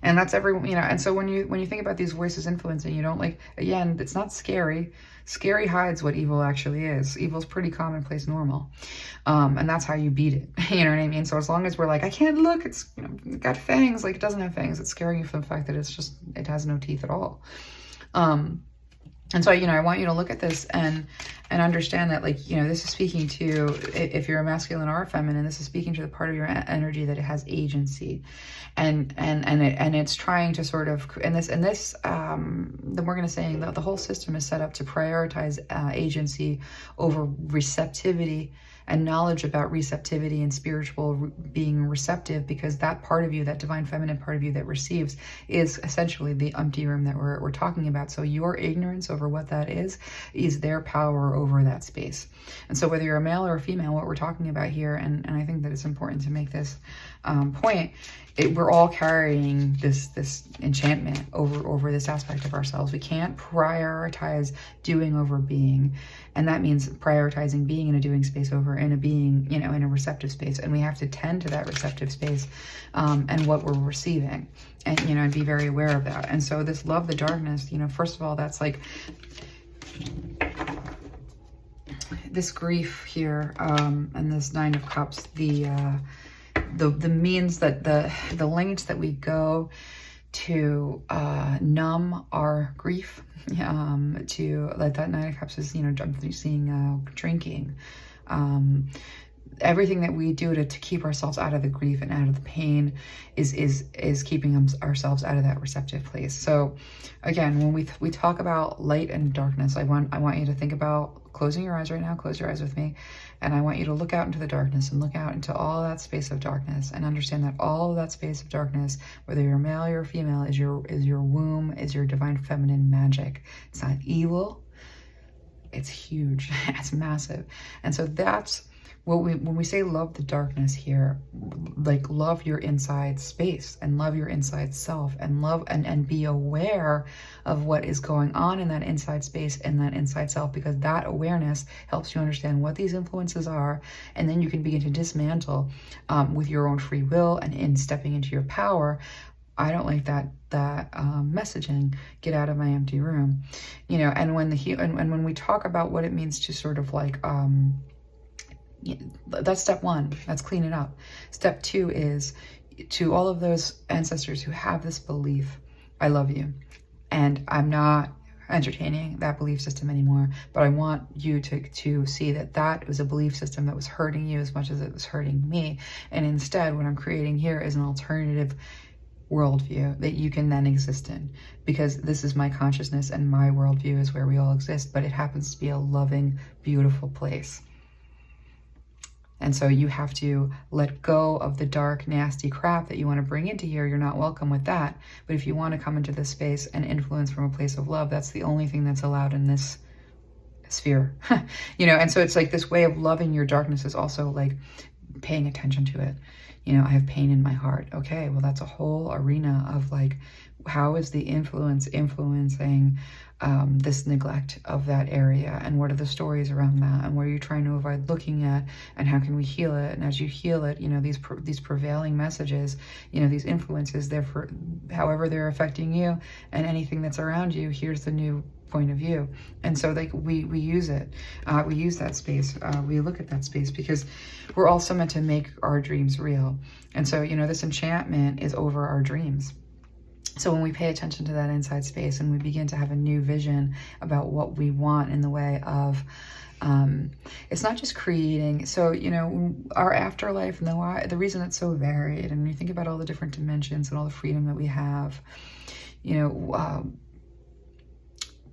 And that's everyone, you know. And so when you think about these voices influencing, you don't, like, again, it's not scary. Scary hides what evil actually is. Evil's pretty commonplace normal. And that's how you beat it. You know what I mean? So as long as we're like, I can't look, it's, you know, it got fangs, like it doesn't have fangs. It's scaring you from the fact that it has no teeth at all. And so, you know, I want you to look at this and understand that, like, you know, this is speaking to, if you're a masculine or a feminine, this is speaking to the part of your energy that it has agency, and it's trying to sort of, the Morrigan is saying that the whole system is set up to prioritize agency over receptivity and knowledge about receptivity and spiritual being receptive, because that part of you, that divine feminine part of you that receives, is essentially the empty room that we're talking about. So your ignorance over what that is their power over that space. And so whether you're a male or a female, what we're talking about here, and I think that it's important to make this point, we're all carrying this enchantment over this aspect of ourselves. We can't prioritize doing over being. And that means prioritizing being in a doing space over in a being, you know, in a receptive space. And we have to tend to that receptive space and what we're receiving, and, you know, and be very aware of that. And so this love the darkness, you know, first of all, that's like this grief here, and this Nine of Cups, the means that the lengths that we go to numb our grief, to, like, that Nine of Cups is, you know, I'm seeing drinking, everything that we do to keep ourselves out of the grief and out of the pain is keeping ourselves out of that receptive place. So again, when we talk about light and darkness, I want you to think about closing your eyes right now. Close your eyes with me. And I want you to look out into the darkness and look out into all that space of darkness, and understand that all of that space of darkness, whether you're male or female, is your womb, is your divine feminine magic. It's not evil. It's huge. It's massive. And so that's what when we say love the darkness here, like, love your inside space and love your inside self, and love and be aware of what is going on in that inside space and that inside self, because that awareness helps you understand what these influences are, and then you can begin to dismantle with your own free will and in stepping into your power. I don't like that messaging. Get out of my empty room, you know. And when we talk about what it means to sort of like that's step one. Let's clean it up. Step two is to all of those ancestors who have this belief, I love you, and I'm not entertaining that belief system anymore, but I want you to see that that was a belief system that was hurting you as much as it was hurting me. And instead, what I'm creating here is an alternative worldview that you can then exist in, because this is my consciousness and my worldview is where we all exist, but it happens to be a loving, beautiful place. And so you have to let go of the dark, nasty crap that you want to bring into here. You're not welcome with that. But if you want to come into this space and influence from a place of love, that's the only thing that's allowed in this sphere. You know, and so it's like this way of loving your darkness is also like paying attention to it. You know, I have pain in my heart. Okay, well, that's a whole arena of like, how is the influencing this neglect of that area, and what are the stories around that, and what are you trying to avoid looking at, and how can we heal it? And as you heal it, you know, these prevailing messages, you know, these influences, however they're affecting you and anything that's around you, here's the new point of view. And so like we use it, we use that space, we look at that space because we're also meant to make our dreams real. And so, you know, this enchantment is over our dreams. So when we pay attention to that inside space and we begin to have a new vision about what we want in the way of, it's not just creating. So, you know, our afterlife and the reason it's so varied, and you think about all the different dimensions and all the freedom that we have, you know,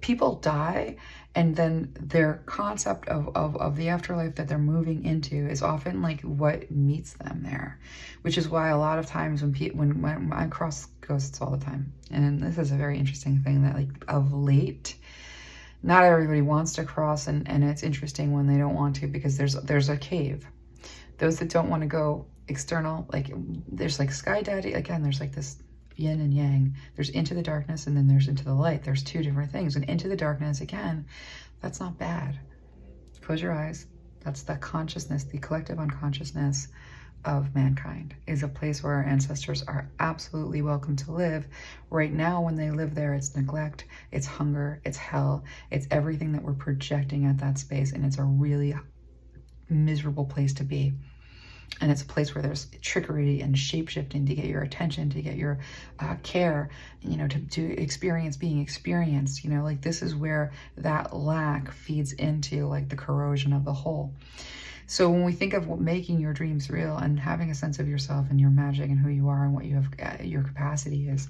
people die, and then their concept of the afterlife that they're moving into is often like what meets them there, which is why a lot of times when I cross ghosts all the time, and this is a very interesting thing that like of late, not everybody wants to cross, and it's interesting when they don't want to, because there's a cave. Those that don't want to go external, like there's like Sky Daddy, again, there's like this yin and yang. There's into the darkness and then there's into the light. There's two different things. And into the darkness, again, that's not bad. Close your eyes. That's the consciousness, the collective unconsciousness of mankind, is a place where our ancestors are absolutely welcome to live. Right now, when they live there, it's neglect, it's hunger, it's hell, it's everything that we're projecting at that space, and it's a really miserable place to be. And it's a place where there's trickery and shape-shifting to get your attention, to get your care, you know, to experience being experienced. You know, like this is where that lack feeds into like the corrosion of the whole. So when we think of making your dreams real and having a sense of yourself and your magic and who you are and what you have, your capacity is,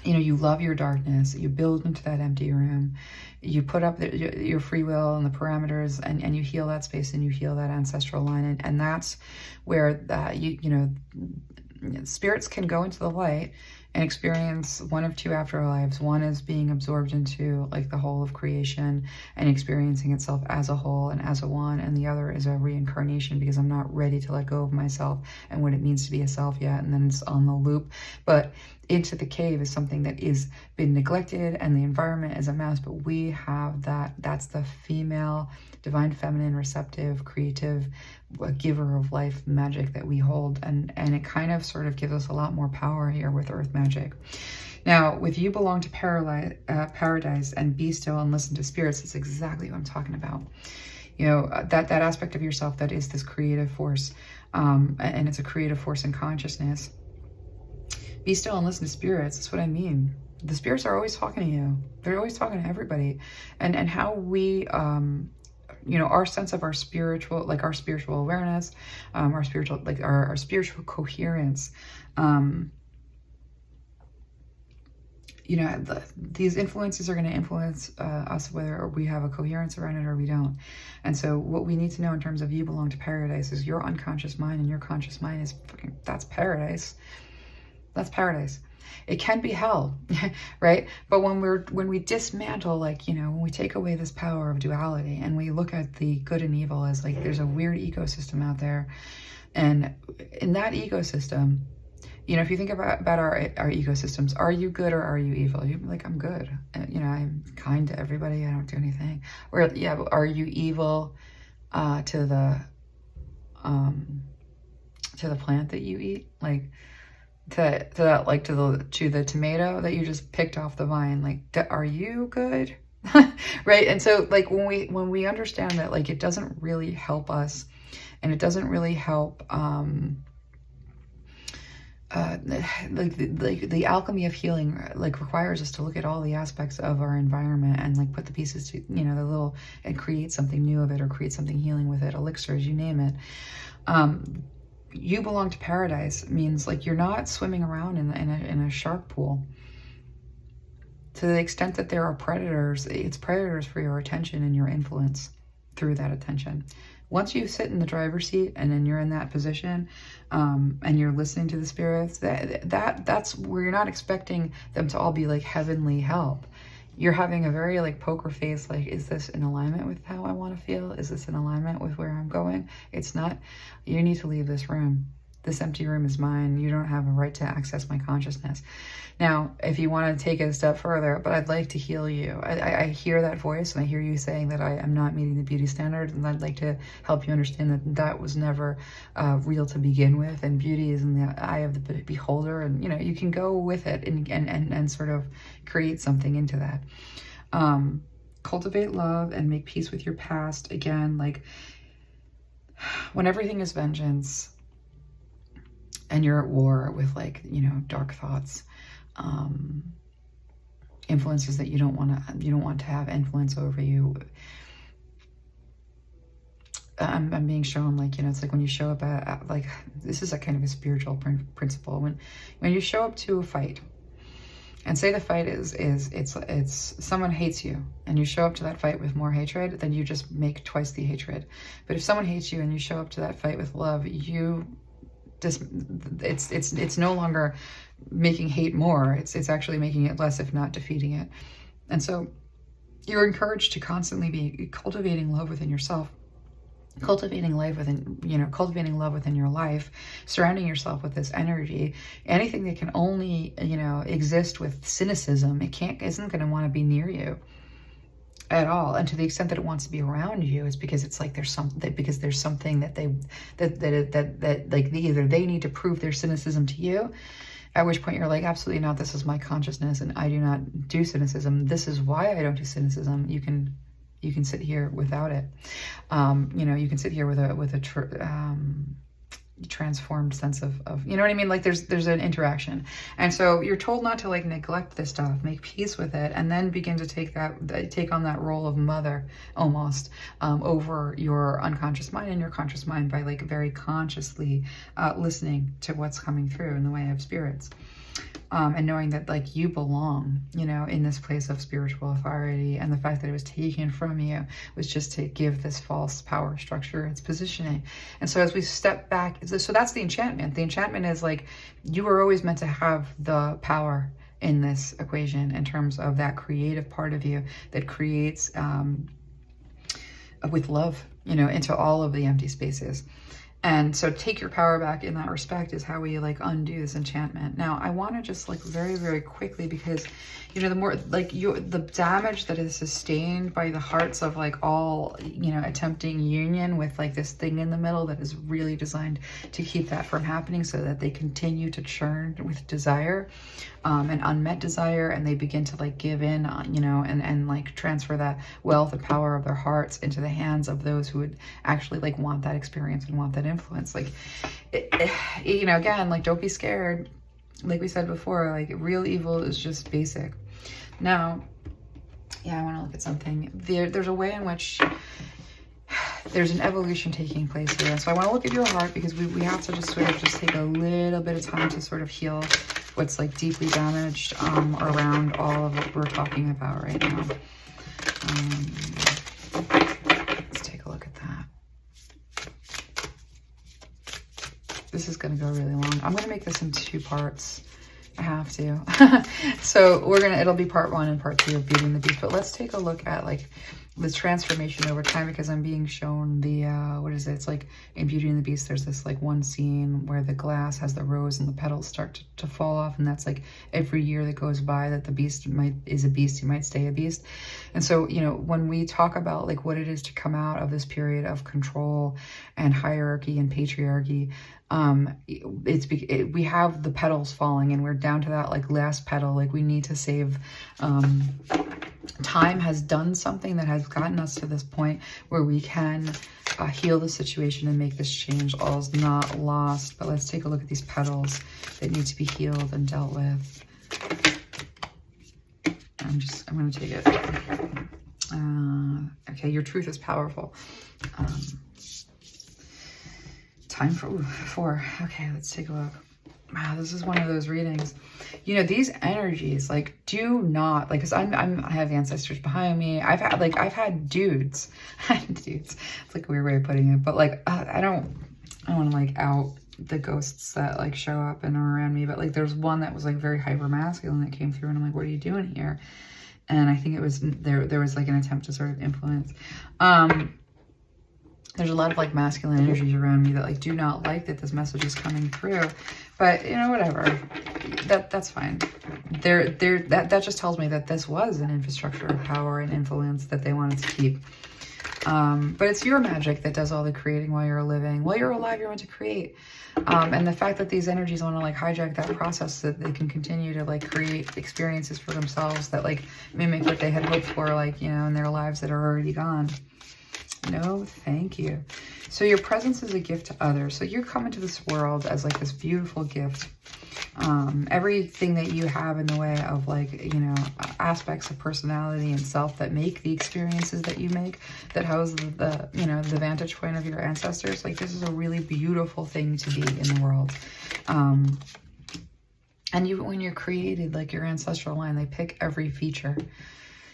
you know, you love your darkness, you build into that empty room, you put up your free will and the parameters, and you heal that space and you heal that ancestral line. And that's where you know, spirits can go into the light and experience one of two afterlives. One is being absorbed into like the whole of creation and experiencing itself as a whole and as a one, and the other is a reincarnation because I'm not ready to let go of myself and what it means to be a self yet, and then it's on the loop. But into the cave is something that is been neglected, and the environment is a mess, but we have that's the female, divine feminine, receptive, creative, giver of life magic that we hold, and it kind of sort of gives us a lot more power here with earth magic. Now, with you belong to paradise and be still and listen to spirits, that's exactly what I'm talking about. You know, that aspect of yourself that is this creative force, and it's a creative force in consciousness. Be still and listen to spirits. That's what I mean. The spirits are always talking to you. They're always talking to everybody. And how we, you know, our sense of our spiritual, like our spiritual awareness, our spiritual, like our spiritual coherence, you know, these influences are going to influence us, whether we have a coherence around it or we don't. And so what we need to know in terms of you belong to paradise is your unconscious mind, and your conscious mind is fucking, that's paradise. That's paradise. It can be hell, right? But when we dismantle, like, you know, when we take away this power of duality and we look at the good and evil as like there's a weird ecosystem out there, and in that ecosystem, you know, if you think about our ecosystems, are you good or are you evil? You're like, I'm good. You know, I'm kind to everybody. I don't do anything. Or yeah, but are you evil to the plant that you eat? Like, to the tomato that you just picked off the vine, like, are you good? Right? And so like when we understand that, like, it doesn't really help us, and it doesn't really help like the alchemy of healing like requires us to look at all the aspects of our environment and like put the pieces to, you know, the little, and create something new of it, or create something healing with it, elixirs, you name it. You belong to paradise means like you're not swimming around in a shark pool. To the extent that there are predators, it's predators for your attention and your influence through that attention. Once you sit in the driver's seat and then you're in that position, and you're listening to the spirits, that's where you're not expecting them to all be like heavenly help. You're having a very like poker face, like, is this in alignment with how I want to feel? Is this in alignment with where I'm going? It's not. You need to leave this room. This empty room is mine. You don't have a right to access my consciousness. Now, if you want to take it a step further, but I'd like to heal you. I hear that voice, and I hear you saying that I am not meeting the beauty standard, and I'd like to help you understand that that was never real to begin with, and beauty is in the eye of the beholder, and, you know, you can go with it and sort of create something into that. Cultivate love and make peace with your past. Again, like, when everything is vengeance, and you're at war with, like, you know, dark thoughts, influences that you don't want to have influence over you. I'm being shown, like, you know, it's like when you show up at like, this is a kind of a spiritual principle. When you show up to a fight, and say the fight it's someone hates you, and you show up to that fight with more hatred, then you just make twice the hatred. But if someone hates you and you show up to that fight with love, it's no longer making hate more. It's actually making it less, if not defeating it. And so you're encouraged to constantly be cultivating love within yourself, cultivating life within, you know, cultivating love within your life, surrounding yourself with this energy. Anything that can only, you know, exist with cynicism, isn't going to want to be near you at all. And to the extent that it wants to be around you, is because it's like there's something that like either they need to prove their cynicism to you, at which point you're like, absolutely not, this is my consciousness and I do not do cynicism. This is why I don't do cynicism. You can sit here without it. You know, you can sit here with a transformed sense of, you know what I mean? Like there's an interaction. And so you're told not to, like, neglect this stuff, make peace with it, and then begin to take on that role of mother almost, over your unconscious mind and your conscious mind, by, like, very consciously listening to what's coming through in the way of spirits. And knowing that, like, you belong, you know, in this place of spiritual authority, and the fact that it was taken from you was just to give this false power structure its positioning. And so as we step back, so that's the enchantment. The enchantment is like, you were always meant to have the power in this equation, in terms of that creative part of you that creates with love, you know, into all of the empty spaces. And so take your power back in that respect is how we, like, undo this enchantment. Now, I want to just, like, very, very quickly, because, you know, the more, like, the damage that is sustained by the hearts of, like, all, you know, attempting union with, like, this thing in the middle that is really designed to keep that from happening, so that they continue to churn with desire, and unmet desire, and they begin to, like, give in, you know, and like transfer that wealth and power of their hearts into the hands of those who would actually, like, want that experience and want that influence. Like, you know, again, like, don't be scared. Like we said before, like, real evil is just basic. Now, yeah, I want to look at something. There's a way in which there's an evolution taking place here. So I want to look at your heart, because we have to just sort of just take a little bit of time to sort of heal what's, like, deeply damaged around all of what we're talking about right now. Let's take a look at that. This is going to go really long. I'm going to make this in 2 parts. I have to. So it'll be part 1 and part 2 of Beauty and the Beast. But let's take a look at, like, the transformation over time, because I'm being shown the, what is it? It's like in Beauty and the Beast, there's this, like, one scene where the glass has the rose and the petals start to fall off. And that's, like, every year that goes by that the beast is a beast, he might stay a beast. And so, you know, when we talk about, like, what it is to come out of this period of control and hierarchy and patriarchy, we have the petals falling, and we're down to that, like, last petal. Like, we need to save, time has done something that has gotten us to this point where we can heal the situation and make this change. All is not lost. But let's take a look at these petals that need to be healed and dealt with. I'm going to take it. Okay, your truth is powerful. Time for 4. Okay, let's take a look. Wow, this is one of those readings. You know, these energies, like, do not, like, because I have ancestors behind me. I've had dudes. Dudes. It's like a weird way of putting it, but, like, I don't want to, like, out the ghosts that, like, show up and are around me, but, like, there's one that was, like, very hyper masculine that came through, and I'm like, what are you doing here? And I think it was there was, like, an attempt to sort of influence. there's a lot of like masculine energies around me that like do not like that this message is coming through, but you know, whatever, that's fine. That just tells me that this was an infrastructure of power and influence that they wanted to keep. But it's your magic that does all the creating while you're living. While you're alive, you're meant to create. And the fact that these energies want to like hijack that process so that they can continue to like create experiences for themselves that like mimic what they had hoped for, like, you know, in their lives that are already gone. No, thank you. So your presence is a gift to others. So you're coming to this world as like this beautiful gift. Everything that you have in the way of like, you know, aspects of personality and self that make the experiences that you make, that house the, you know, the vantage point of your ancestors. Like, this is a really beautiful thing to be in the world. And you, when you're created, like your ancestral line, they pick every feature.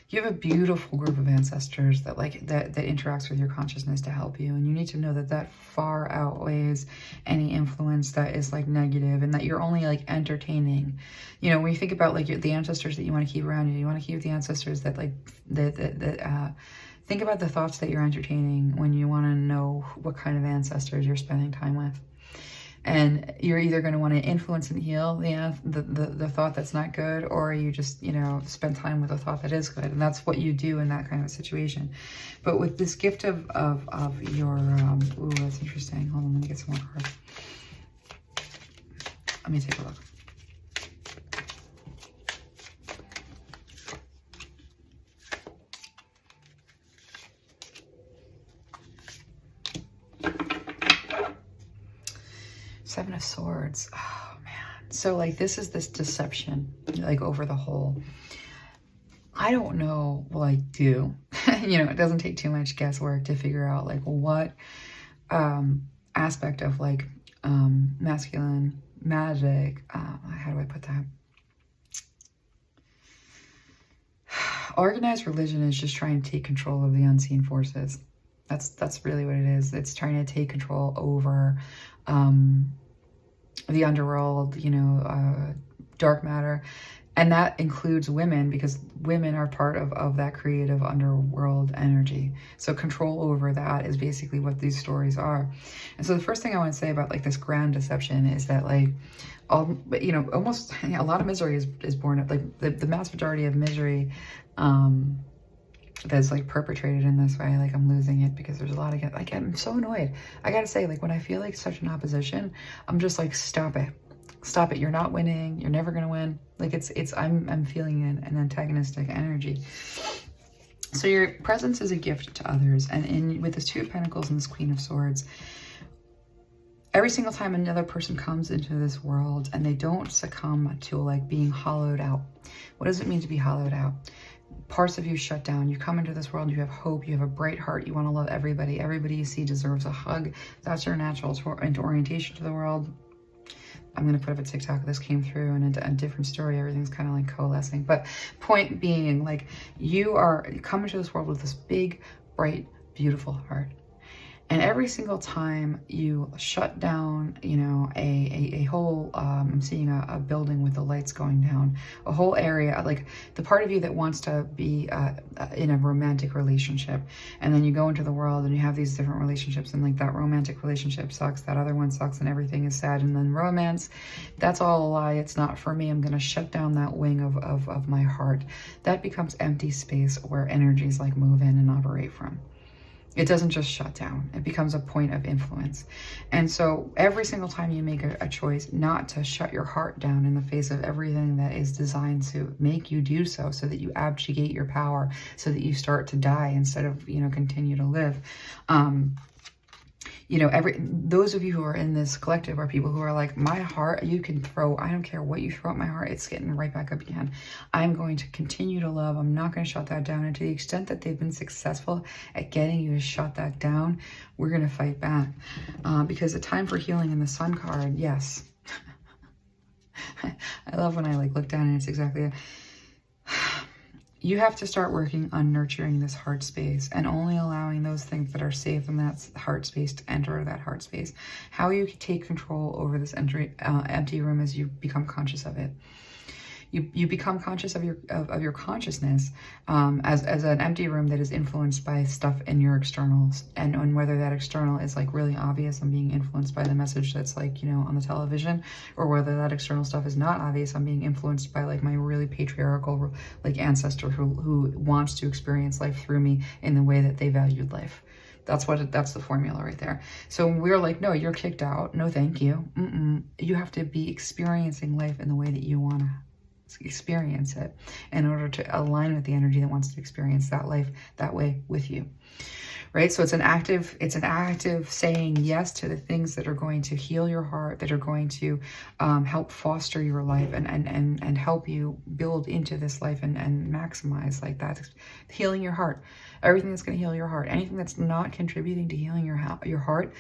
You have a beautiful group of ancestors that like that interacts with your consciousness to help you, and you need to know that that far outweighs any influence that is like negative, and that you're only like entertaining. You know, when you think about like the ancestors that you want to keep around you, you want to keep the ancestors that like think about the thoughts that you're entertaining when you want to know what kind of ancestors you're spending time with. And you're either going to want to influence and heal the thought that's not good, or you just, you know, spend time with a thought that is good. And that's what you do in that kind of situation. But with this gift of your, ooh, that's interesting. Hold on, let me get some more cards. Let me take a look. Seven of Swords. Oh man. So like this is this deception like over the whole. I don't know what I do. You know, it doesn't take too much guesswork to figure out like what aspect of like masculine magic, how do I put that? Organized religion is just trying to take control of the unseen forces. That's really what it is. It's trying to take control over the underworld, you know, dark matter. And that includes women, because women are part of that creative underworld energy. So control over that is basically what these stories are. And so the first thing I want to say about like this grand deception is that like, you know, almost a lot of misery is born of like the vast majority of misery that's like perpetrated in this way. Like, I'm losing it because there's a lot of, like, I'm so annoyed. I gotta say, like, when I feel like such an opposition, I'm just like, stop it. Stop it. You're not winning. You're never gonna win. Like, I'm feeling an antagonistic energy. So your presence is a gift to others. And with this Two of Pentacles and this Queen of Swords, every single time another person comes into this world and they don't succumb to like being hollowed out. What does it mean to be hollowed out? Parts of you shut down. You come into this world, you have hope, you have a bright heart, you want to love everybody. Everybody you see deserves a hug. That's your natural orientation to the world. I'm going to put up a TikTok. This came through and a different story. Everything's kind of like coalescing. But point being, like, you come into this world with this big, bright, beautiful heart. And every single time you shut down, you know, a whole, I'm seeing a building with the lights going down, a whole area, like the part of you that wants to be in a romantic relationship. And then you go into the world and you have these different relationships, and like that romantic relationship sucks, that other one sucks, and everything is sad. And then romance, that's all a lie. It's not for me. I'm going to shut down that wing of my heart. That becomes empty space where energies like move in and operate from. It doesn't just shut down. It becomes a point of influence. And so every single time you make a choice not to shut your heart down in the face of everything that is designed to make you do so that you abdicate your power, so that you start to die instead of, you know, continue to live. You know, those of you who are in this collective are people who are like, my heart, you can throw, I don't care what you throw at my heart, it's getting right back up again. I'm going to continue to love. I'm not going to shut that down. And to the extent that they've been successful at getting you to shut that down, we're going to fight back. Because the time for healing in the Sun card, yes. I love when I like look down and it's exactly you have to start working on nurturing this heart space and only allowing those things that are safe in that heart space to enter that heart space. How you take control over this empty room as you become conscious of it. you become conscious of your consciousness as an empty room that is influenced by stuff in your externals, and whether that external is like really obvious, I'm being influenced by the message that's like, you know, on the television, or whether that external stuff is not obvious, I'm being influenced by like my really patriarchal like ancestor who wants to experience life through me in the way that they valued life. That's the formula right there. So we're like, no, you're kicked out. No, thank you. You have to be experiencing life in the way that you want to experience it in order to align with the energy that wants to experience that life that way with you. Right? So it's an active saying yes to the things that are going to heal your heart, that are going to help foster your life and help you build into this life and maximize like that. Healing your heart. Everything that's going to heal your heart. Anything that's not contributing to healing your heart,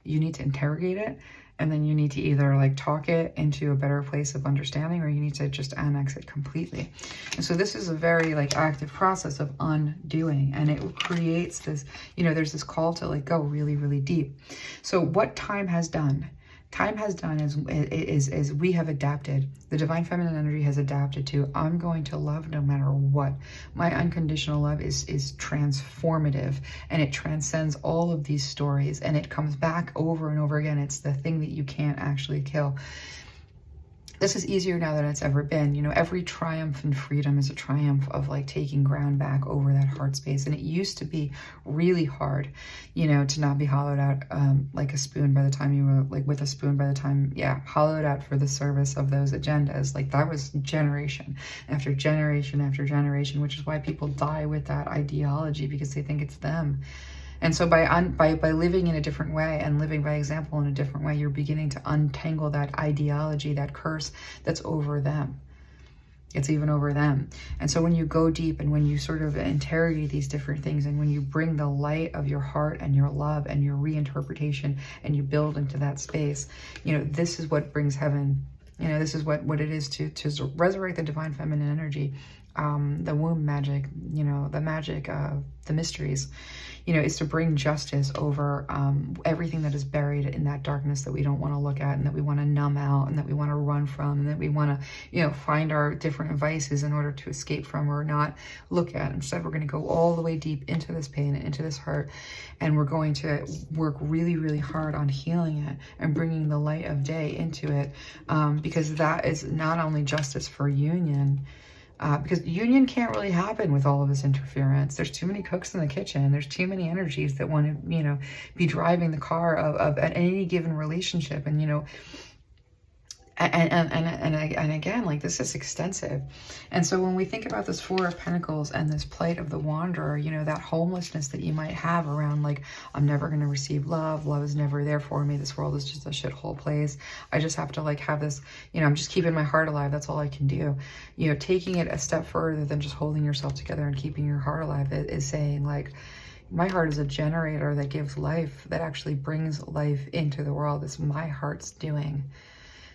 you need to interrogate it. And then you need to either like talk it into a better place of understanding, or you need to just annex it completely. And so this is a very like active process of undoing, and it creates this, you know, there's this call to like go really, really deep. So what time has done is we have adapted. The divine feminine energy has adapted to, I'm going to love no matter what. My unconditional love is transformative, and it transcends all of these stories, and it comes back over and over again. It's the thing that you can't actually kill. This is easier now than it's ever been. You know, every triumph in freedom is a triumph of like taking ground back over that heart space. And it used to be really hard, you know, to not be hollowed out like a spoon by the time you were like with a spoon by the time, yeah, hollowed out for the service of those agendas. Like that was generation after generation after generation, which is why people die with that ideology, because they think it's them. And so by living in a different way and living by example in a different way, you're beginning to untangle that ideology, that curse that's over them. It's even over them. And so when you go deep and when you sort of interrogate these different things, and when you bring the light of your heart and your love and your reinterpretation and you build into that space, you know, this is what brings heaven. You know, this is what it is to resurrect the divine feminine energy, the womb magic, you know, the magic of the mysteries, you know, is to bring justice over everything that is buried in that darkness that we don't want to look at, and that we want to numb out, and that we want to run from, and that we want to, you know, find our different vices in order to escape from or not look at. Instead, we're going to go all the way deep into this pain and into this heart, and we're going to work really, really hard on healing it and bringing the light of day into it, because that is not only justice for union, because union can't really happen with all of this interference. There's too many cooks in the kitchen. There's too many energies that want to, you know, be driving the car of any given relationship. And, you know, and again, like this is extensive. And so when we think about this Four of Pentacles and this plight of the wanderer, you know, that homelessness that you might have around like, I'm never going to receive love. Love is never there for me. This world is just a shithole place. I just have to like have this, you know, I'm just keeping my heart alive. That's all I can do. You know, taking it a step further than just holding yourself together and keeping your heart alive is saying like, my heart is a generator that gives life, that actually brings life into the world. It's my heart's doing.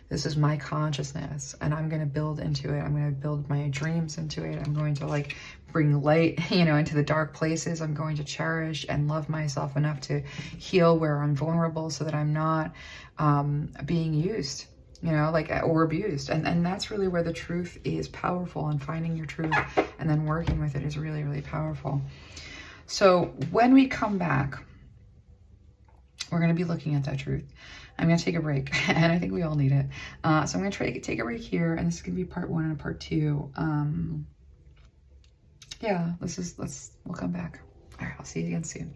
This is my consciousness, and I'm going to build into it. I'm going to build my dreams into it. I'm going to like bring light, you know, into the dark places. I'm going to cherish and love myself enough to heal where I'm vulnerable, so that I'm not being used, you know, like, or abused. And that's really where the truth is powerful, and finding your truth and then working with it is really, really powerful. So when we come back, we're going to be looking at that truth. I'm going to take a break, and I think we all need it. So I'm going to try to take a break here, and this is going to be part 1 and part 2. Yeah, we'll come back. All right, I'll see you again soon.